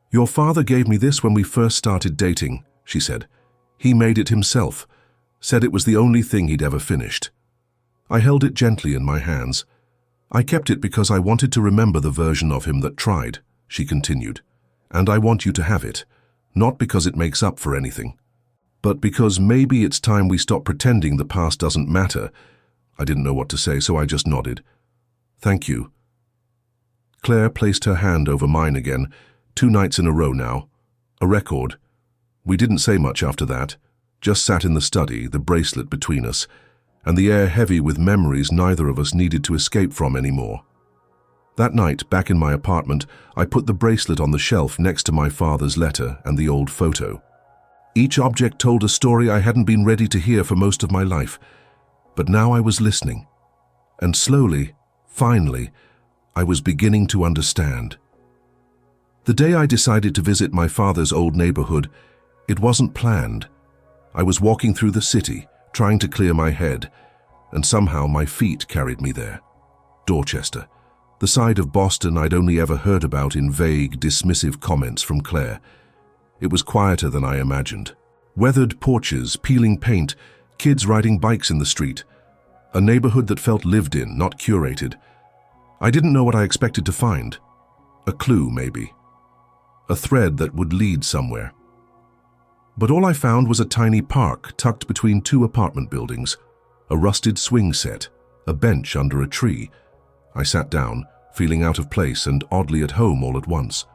Your father gave me this when we first started dating, she said. He made it himself, said it was the only thing he'd ever finished. I held it gently in my hands. I kept it because I wanted to remember the version of him that tried, she continued. And I want you to have it, not because it makes up for anything, but because maybe it's time we stop pretending the past doesn't matter. I didn't know what to say, so I just nodded. Thank you. Claire placed her hand over mine again, 2 nights in a row now. A record. We didn't say much after that, just sat in the study, the bracelet between us, and the air heavy with memories neither of us needed to escape from anymore. That night, back in my apartment, I put the bracelet on the shelf next to my father's letter and the old photo. Each object told a story I hadn't been ready to hear for most of my life, but now I was listening. And slowly, finally, I was beginning to understand. The day I decided to visit my father's old neighborhood, it wasn't planned. I was walking through the city, trying to clear my head, and somehow my feet carried me there. Dorchester, the side of Boston I'd only ever heard about in vague, dismissive comments from Claire. It was quieter than I imagined. Weathered porches, peeling paint, kids riding bikes in the street. A neighborhood that felt lived in, not curated. I didn't know what I expected to find. A clue, maybe. A thread that would lead somewhere. But all I found was a tiny park tucked between 2 apartment buildings, a rusted swing set, a bench under a tree. I sat down, feeling out of place and oddly at home all at once.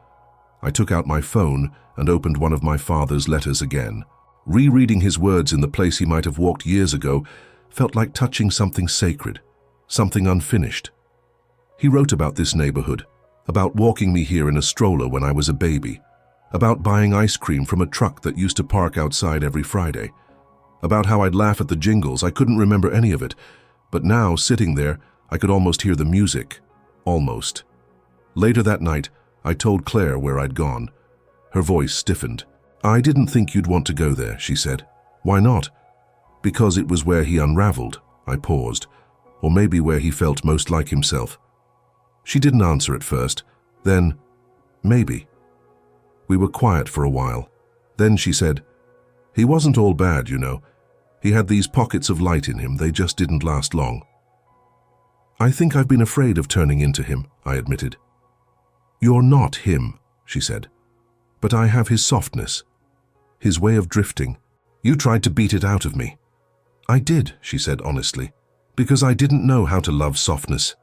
I took out my phone and opened one of my father's letters again. Rereading his words in the place he might have walked years ago felt like touching something sacred, something unfinished. He wrote about this neighborhood, about walking me here in a stroller when I was a baby, about buying ice cream from a truck that used to park outside every Friday, about how I'd laugh at the jingles. I couldn't remember any of it, but now, sitting there, I could almost hear the music. Almost. Later that night, I told Claire where I'd gone. Her voice stiffened. I didn't think you'd want to go there, she said. Why not? Because it was where he unraveled. I paused. Or maybe where he felt most like himself. She didn't answer at first. Then, maybe. We were quiet for a while. Then she said, he wasn't all bad, you know. He had these pockets of light in him, they just didn't last long. I think I've been afraid of turning into him, I admitted. You're not him, she said. But I have his softness, his way of drifting. You tried to beat it out of me. I did, she said honestly, because I didn't know how to love softness.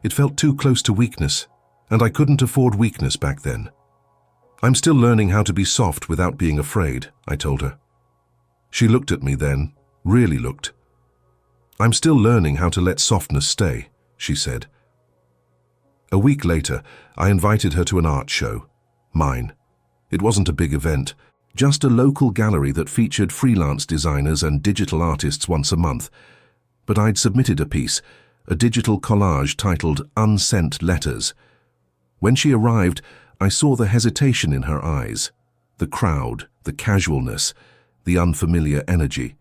It felt too close to weakness, and I couldn't afford weakness back then. I'm still learning how to be soft without being afraid, I told her. She looked at me then, really looked. I'm still learning how to let softness stay, she said. A week later, I invited her to an art show. Mine. It wasn't a big event, just a local gallery that featured freelance designers and digital artists once a month. But I'd submitted a piece, a digital collage titled Unsent Letters. When she arrived, I saw the hesitation in her eyes, the crowd, the casualness, the unfamiliar energy.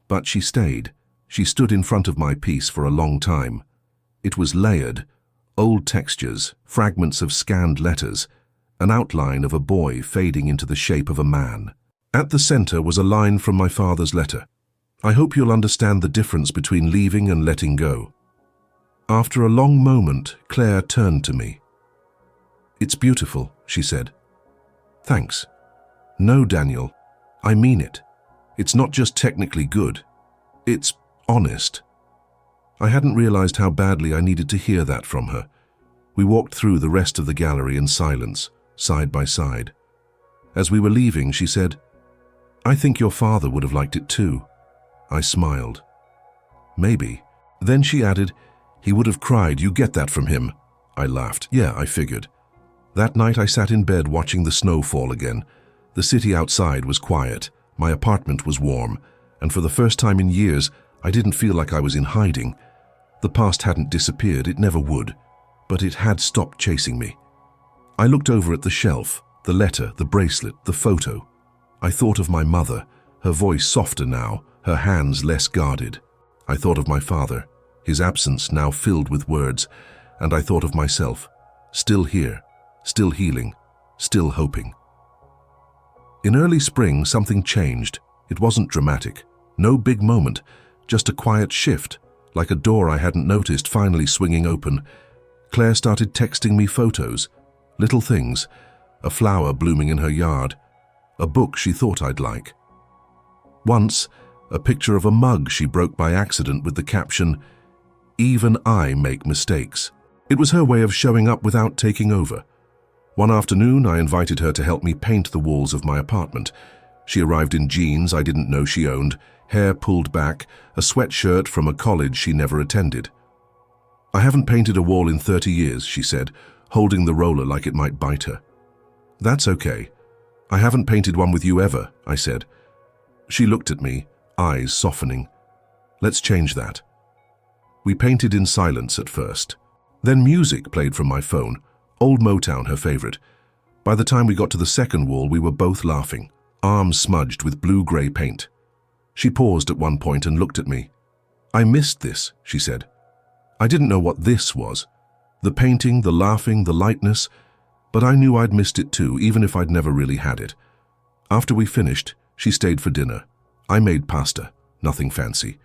But she stayed. She stood in front of my piece for a long time. It was layered, old textures, fragments of scanned letters, an outline of a boy fading into the shape of a man. At the center was a line from my father's letter. I hope you'll understand the difference between leaving and letting go. After a long moment, Claire turned to me. It's beautiful, she said. Thanks. No, Daniel, I mean it. It's not just technically good. It's honest. I hadn't realized how badly I needed to hear that from her. We walked through the rest of the gallery in silence, side by side. As we were leaving, she said, I think your father would have liked it too. I smiled. Maybe. Then she added, he would have cried, you get that from him. I laughed. Yeah, I figured. That night I sat in bed watching the snow fall again. The city outside was quiet, my apartment was warm, and for the first time in years, I didn't feel like I was in hiding. The past hadn't disappeared, it never would, but it had stopped chasing me. I looked over at the shelf, the letter, the bracelet, the photo. I thought of my mother, her voice softer now, her hands less guarded. I thought of my father, his absence now filled with words, and I thought of myself, still here, still healing, still hoping. In early spring, something changed. It wasn't dramatic. No big moment, just a quiet shift, like a door I hadn't noticed finally swinging open. Claire started texting me photos, little things, a flower blooming in her yard, a book she thought I'd like. Once, a picture of a mug she broke by accident with the caption, "Even I make mistakes." It was her way of showing up without taking over. One afternoon, I invited her to help me paint the walls of my apartment. She arrived in jeans I didn't know she owned, hair pulled back, a sweatshirt from a college she never attended. "I haven't painted a wall in 30 years, she said, holding the roller like it might bite her. "That's okay. I haven't painted one with you ever," I said. She looked at me, eyes softening. "Let's change that." We painted in silence at first. Then music played from my phone, old Motown, her favorite. By the time we got to the second wall, we were both laughing, arms smudged with blue-gray paint. She paused at one point and looked at me. "I missed this," she said. I didn't know what this was. The painting, the laughing, the lightness, but I knew I'd missed it too, even if I'd never really had it. After we finished, she stayed for dinner. I made pasta, nothing fancy.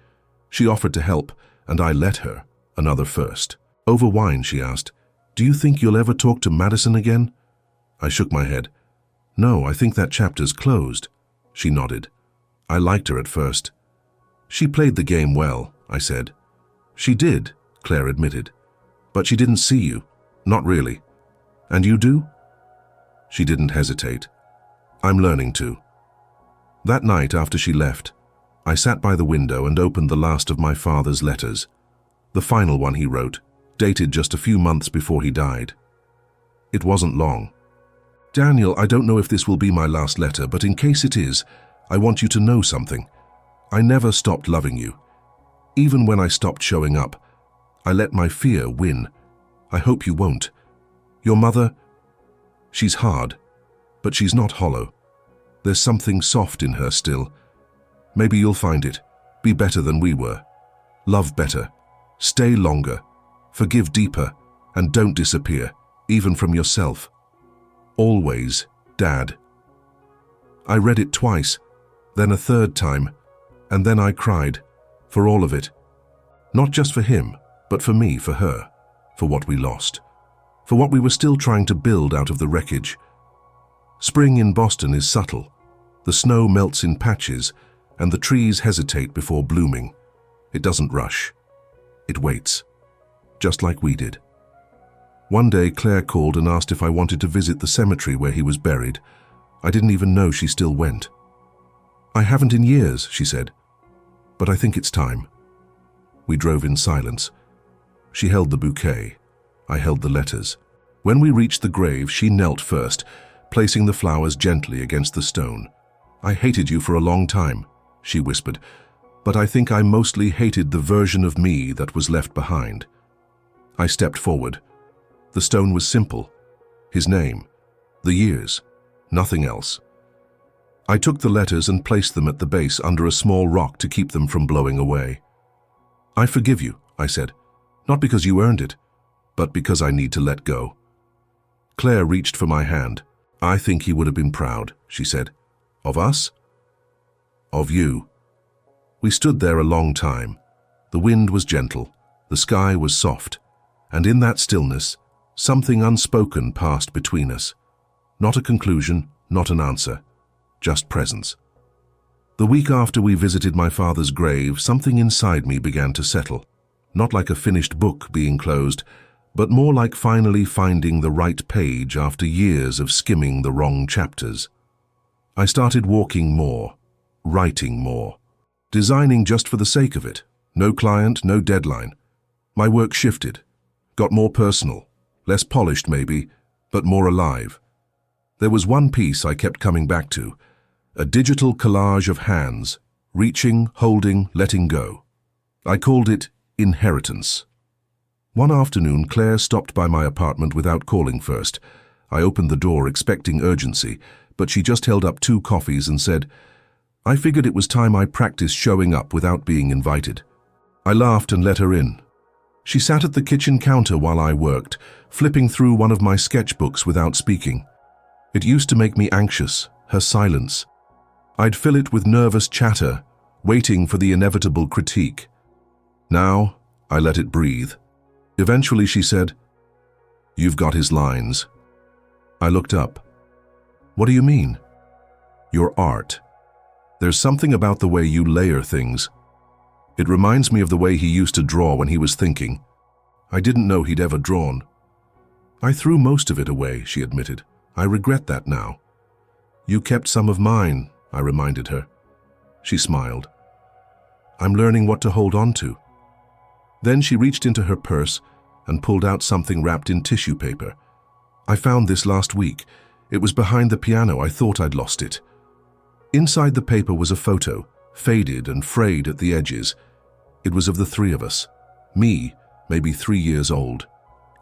She offered to help, and I let her, another first. Over wine, she asked, "Do you think you'll ever talk to Madison again?" I shook my head. "No, I think that chapter's closed." She nodded. I liked her at first. "She played the game well," I said. "She did," Claire admitted. "But she didn't see you. Not really. And you do?" She didn't hesitate. "I'm learning to." That night after she left, I sat by the window and opened the last of my father's letters, the final one he wrote, dated just a few months before he died. It wasn't long. "Daniel, I don't know if this will be my last letter, but in case it is, I want you to know something. I never stopped loving you. Even when I stopped showing up, I let my fear win. I hope you won't. Your mother, she's hard, but she's not hollow. There's something soft in her still. Maybe you'll find it. Be better than we were. Love better. Stay longer. Forgive deeper. And don't disappear, even from yourself. Always, Dad." I read it twice, then a third time, and then I cried, for all of it. Not just for him, but for me, for her, for what we lost, for what we were still trying to build out of the wreckage. Spring in Boston is subtle. The snow melts in patches, and the trees hesitate before blooming. It doesn't rush. It waits, just like we did. One day, Claire called and asked if I wanted to visit the cemetery where he was buried. I didn't even know she still went. "I haven't in years," she said, "but I think it's time." We drove in silence. She held the bouquet. I held the letters. When we reached the grave, she knelt first, placing the flowers gently against the stone. "I hated you for a long time," she whispered, "but I think I mostly hated the version of me that was left behind." I stepped forward. The stone was simple. His name, the years, nothing else. I took the letters and placed them at the base under a small rock to keep them from blowing away. "I forgive you," I said, "not because you earned it, but because I need to let go." Claire reached for my hand. "I think he would have been proud," she said. "Of us?" "Of you." We stood there a long time. The wind was gentle, the sky was soft, and in that stillness, something unspoken passed between us. Not a conclusion, not an answer, just presence. The week after we visited my father's grave, something inside me began to settle. Not like a finished book being closed, but more like finally finding the right page after years of skimming the wrong chapters. I started walking more, writing more, designing just for the sake of it. No client, no deadline. My work shifted, got more personal, less polished maybe, but more alive. There was one piece I kept coming back to, a digital collage of hands, reaching, holding, letting go. I called it Inheritance. One afternoon, Claire stopped by my apartment without calling first. I opened the door expecting urgency, but she just held up 2 coffees and said, "I figured it was time I practiced showing up without being invited." I laughed and let her in. She sat at the kitchen counter while I worked, flipping through one of my sketchbooks without speaking. It used to make me anxious, her silence. I'd fill it with nervous chatter, waiting for the inevitable critique. Now, I let it breathe. Eventually she said, "You've got his lines." I looked up. "What do you mean?" "Your art. There's something about the way you layer things. It reminds me of the way he used to draw when he was thinking. I didn't know he'd ever drawn." "I threw most of it away," she admitted. "I regret that now." "You kept some of mine," I reminded her. She smiled. "I'm learning what to hold on to." Then she reached into her purse and pulled out something wrapped in tissue paper. "I found this last week. It was behind the piano. I thought I'd lost it." Inside the paper was a photo, faded and frayed at the edges. It was of the three of us. Me, maybe 3 years old.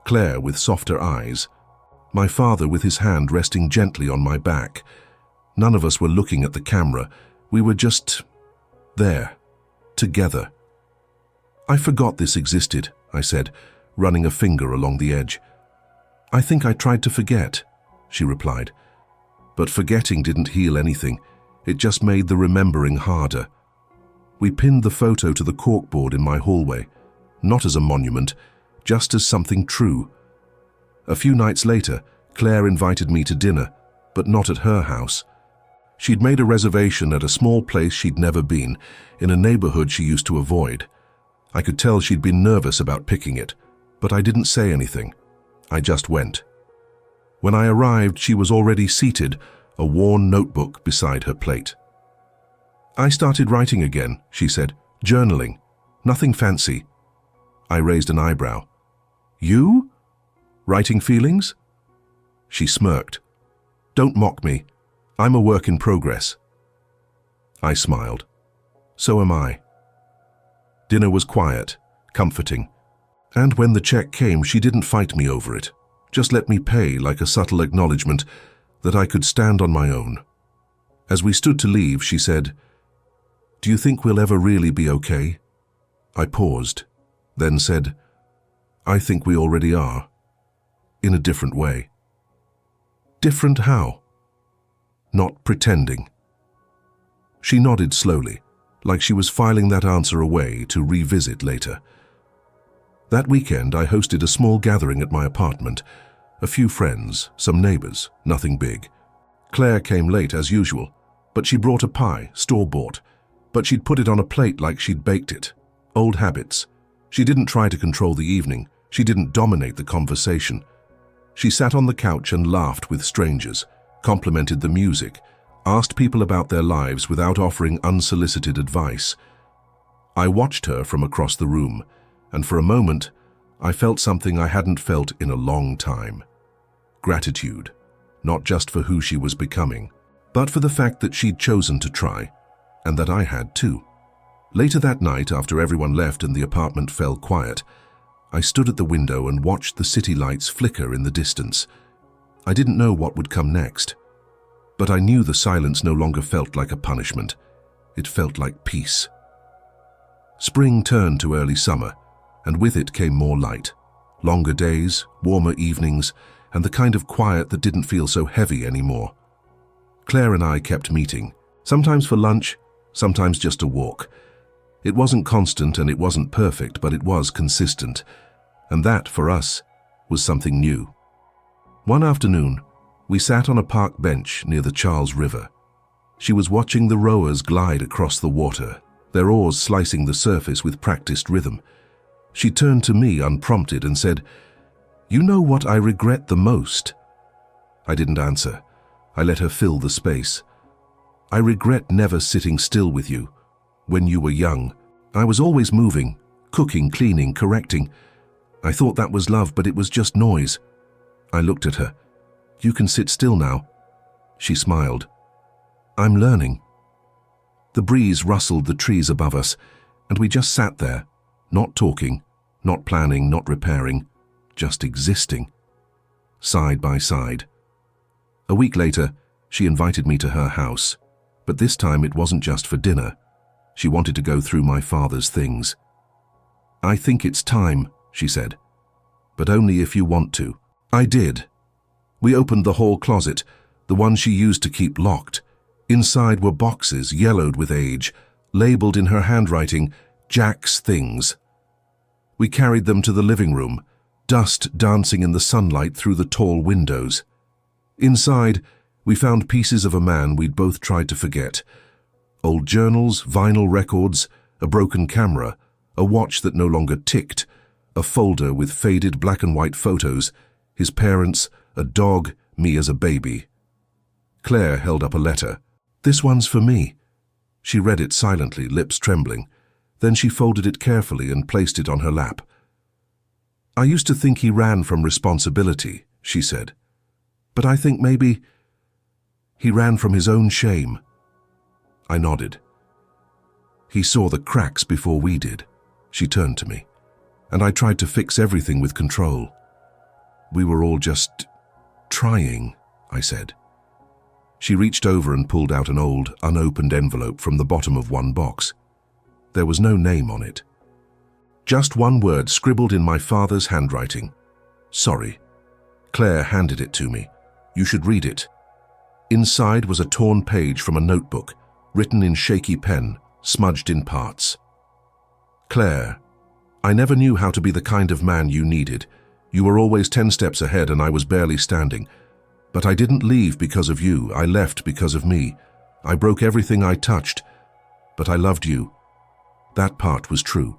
Claire with softer eyes. My father with his hand resting gently on my back. None of us were looking at the camera. We were just there, together. "I forgot this existed," I said, running a finger along the edge. "I think I tried to forget," she replied. But forgetting didn't heal anything. It just made the remembering harder. We pinned the photo to the corkboard in my hallway, not as a monument, just as something true. A few nights later, Claire invited me to dinner, but not at her house. She'd made a reservation at a small place she'd never been, in a neighborhood she used to avoid. I could tell she'd been nervous about picking it, but I didn't say anything. I just went. When I arrived, she was already seated, a worn notebook beside her plate. "I started writing again," she said, "journaling. Nothing fancy." I raised an eyebrow. "You? Writing feelings?" She smirked. "Don't mock me. I'm a work in progress." I smiled. "So am I." Dinner was quiet, comforting. And when the check came, she didn't fight me over it. Just let me pay, like a subtle acknowledgement that I could stand on my own. As we stood to leave, she said, "Do you think we'll ever really be okay?" I paused, then said, "I think we already are. In a different way." "Different how?" "Not pretending." She nodded slowly, like she was filing that answer away to revisit later. That weekend, I hosted a small gathering at my apartment. A few friends, some neighbors, nothing big. Claire came late as usual, but she brought a pie, store-bought. But she'd put it on a plate like she'd baked it. Old habits. She didn't try to control the evening. She didn't dominate the conversation. She sat on the couch and laughed with strangers, complimented the music, asked people about their lives without offering unsolicited advice. I watched her from across the room, and for a moment, I felt something I hadn't felt in a long time. Gratitude, not just for who she was becoming, but for the fact that she'd chosen to try, and that I had too. Later that night, after everyone left and the apartment fell quiet, I stood at the window and watched the city lights flicker in the distance. I didn't know what would come next, but I knew the silence no longer felt like a punishment. It felt like peace. Spring turned to early summer, and with it came more light, longer days, warmer evenings, and the kind of quiet that didn't feel so heavy anymore. Claire and I kept meeting, sometimes for lunch, sometimes just a walk. It wasn't constant and it wasn't perfect, but it was consistent. And that, for us, was something new. One afternoon, we sat on a park bench near the Charles River. She was watching the rowers glide across the water, their oars slicing the surface with practiced rhythm. She turned to me unprompted and said, "You know what I regret the most?" I didn't answer. I let her fill the space. "I regret never sitting still with you. When you were young, I was always moving, cooking, cleaning, correcting. I thought that was love, but it was just noise." I looked at her. "You can sit still now." She smiled. "I'm learning." The breeze rustled the trees above us, and we just sat there, not talking, not planning, not repairing, just existing, side by side. A week later, she invited me to her house, but this time it wasn't just for dinner. She wanted to go through my father's things. "I think it's time," she said, "but only if you want to." I did. We opened the hall closet, the one she used to keep locked. Inside were boxes, yellowed with age, labeled in her handwriting, "Jack's things." We carried them to the living room, dust dancing in the sunlight through the tall windows. Inside, we found pieces of a man we'd both tried to forget. Old journals, vinyl records, a broken camera, a watch that no longer ticked, a folder with faded black and white photos, his parents, a dog, me as a baby. Claire held up a letter. "This one's for me." She read it silently, lips trembling. Then she folded it carefully and placed it on her lap. "I used to think he ran from responsibility," she said. "But I think maybe he ran from his own shame." I nodded. "He saw the cracks before we did." She turned to me. "And I tried to fix everything with control. We were all just trying," I said. She reached over and pulled out an old, unopened envelope from the bottom of one box. There was no name on it. Just one word scribbled in my father's handwriting. "Sorry." Claire handed it to me. "You should read it." Inside was a torn page from a notebook, written in shaky pen, smudged in parts. "Claire, I never knew how to be the kind of man you needed. You were always 10 steps ahead and I was barely standing. But I didn't leave because of you. I left because of me. I broke everything I touched. But I loved you. That part was true.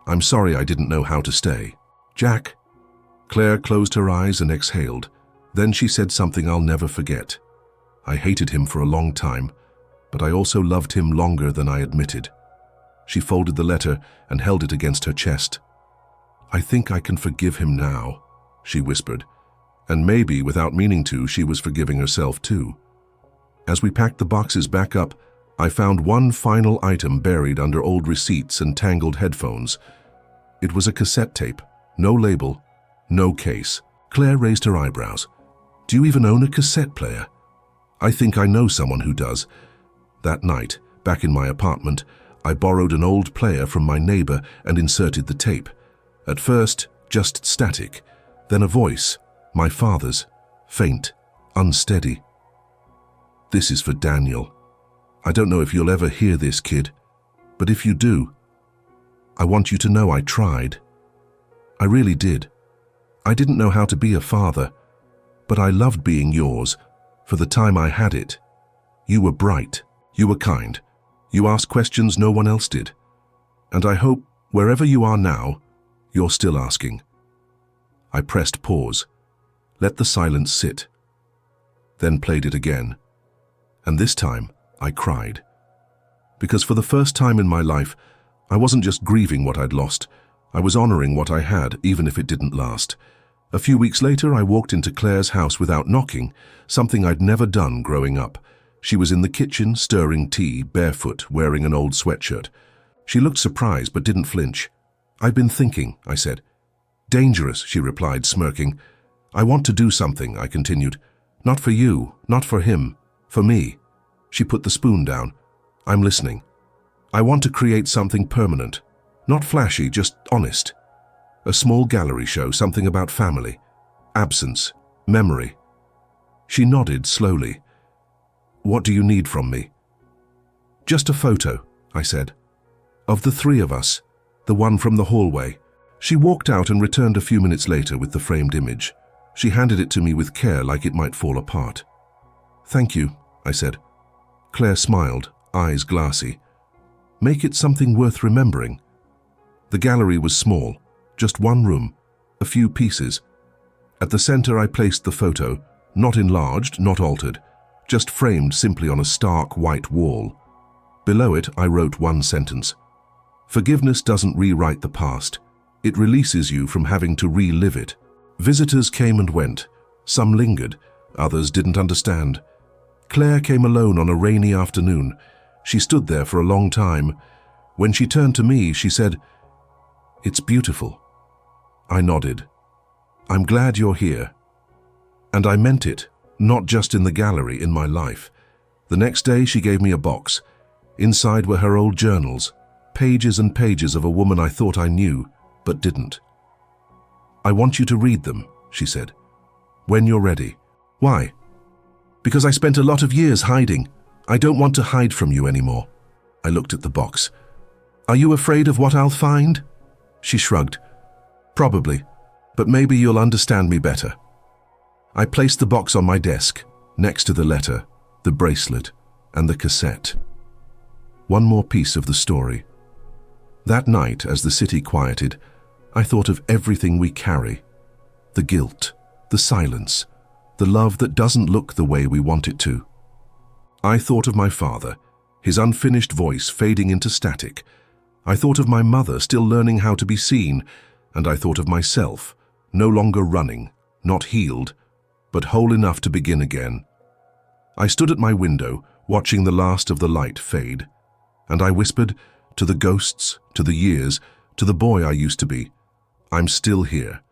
I'm sorry I didn't know how to stay. Jack." Claire closed her eyes and exhaled. Then she said something I'll never forget. "I hated him for a long time, but I also loved him longer than I admitted." She folded the letter and held it against her chest. "I think I can forgive him now," she whispered. And maybe, without meaning to, she was forgiving herself too. As we packed the boxes back up, I found one final item buried under old receipts and tangled headphones. It was a cassette tape. No label, no case. Claire raised her eyebrows. "Do you even own a cassette player?" "I think I know someone who does." That night, back in my apartment, I borrowed an old player from my neighbor and inserted the tape. At first, just static. Then a voice, my father's, faint, unsteady. "This is for Daniel. I don't know if you'll ever hear this, kid, but if you do, I want you to know I tried. I really did. I didn't know how to be a father, but I loved being yours for the time I had it. You were bright. You were kind. You asked questions no one else did. And I hope, wherever you are now, you're still asking." I pressed pause, let the silence sit, then played it again. And this time, I cried. Because for the first time in my life, I wasn't just grieving what I'd lost. I was honoring what I had, even if it didn't last. A few weeks later, I walked into Claire's house without knocking, something I'd never done growing up. She was in the kitchen, stirring tea, barefoot, wearing an old sweatshirt. She looked surprised, but didn't flinch. "I've been thinking," I said. "Dangerous," she replied, smirking. "I want to do something," I continued. "Not for you, not for him, for me." She put the spoon down. "I'm listening. I want to create something permanent. Not flashy, just honest. A small gallery show, something about family, absence, memory." She nodded slowly. "What do you need from me?" "Just a photo," I said. "Of the three of us, the one from the hallway." She walked out and returned a few minutes later with the framed image. She handed it to me with care, like it might fall apart. "Thank you," I said. Claire smiled, eyes glassy. "Make it something worth remembering." The gallery was small, just one room, a few pieces. At the center I placed the photo, not enlarged, not altered, just framed simply on a stark white wall. Below it I wrote one sentence. "Forgiveness doesn't rewrite the past. It releases you from having to relive it." Visitors came and went. Some lingered, others didn't understand. Claire came alone on a rainy afternoon. She stood there for a long time. When she turned to me, she said, "It's beautiful." I nodded. "I'm glad you're here." And I meant it, not just in the gallery, in my life. The next day she gave me a box. Inside were her old journals, pages and pages of a woman I thought I knew, but didn't. "I want you to read them," she said. "When you're ready." "Why?" "Because I spent a lot of years hiding. I don't want to hide from you anymore." I looked at the box. "Are you afraid of what I'll find?" She shrugged. Probably, but maybe you'll understand me better. I placed the box on my desk, next to the letter, the bracelet, and the cassette. One more piece of the story. That night, as the city quieted, I thought of everything we carry. The guilt, the silence, the love that doesn't look the way we want it to. I thought of my father, his unfinished voice fading into static. I thought of my mother still learning how to be seen, and I thought of myself, no longer running, not healed, but whole enough to begin again. I stood at my window, watching the last of the light fade, and I whispered, to the ghosts, to the years, to the boy I used to be, I'm still here.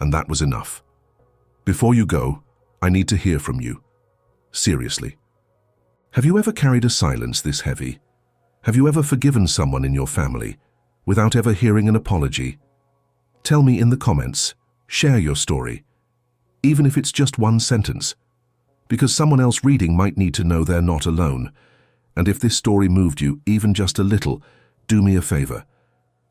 And that was enough. Before you go, I need to hear from you. Seriously. Have you ever carried a silence this heavy? Have you ever forgiven someone in your family without ever hearing an apology? Tell me in the comments. Share your story, even if it's just one sentence, because someone else reading might need to know they're not alone. And if this story moved you even just a little, do me a favor.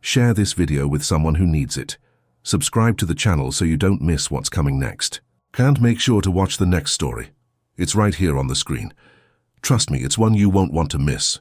Share this video with someone who needs it. Subscribe to the channel so you don't miss what's coming next. And make sure to watch the next story. It's right here on the screen. Trust me, it's one you won't want to miss.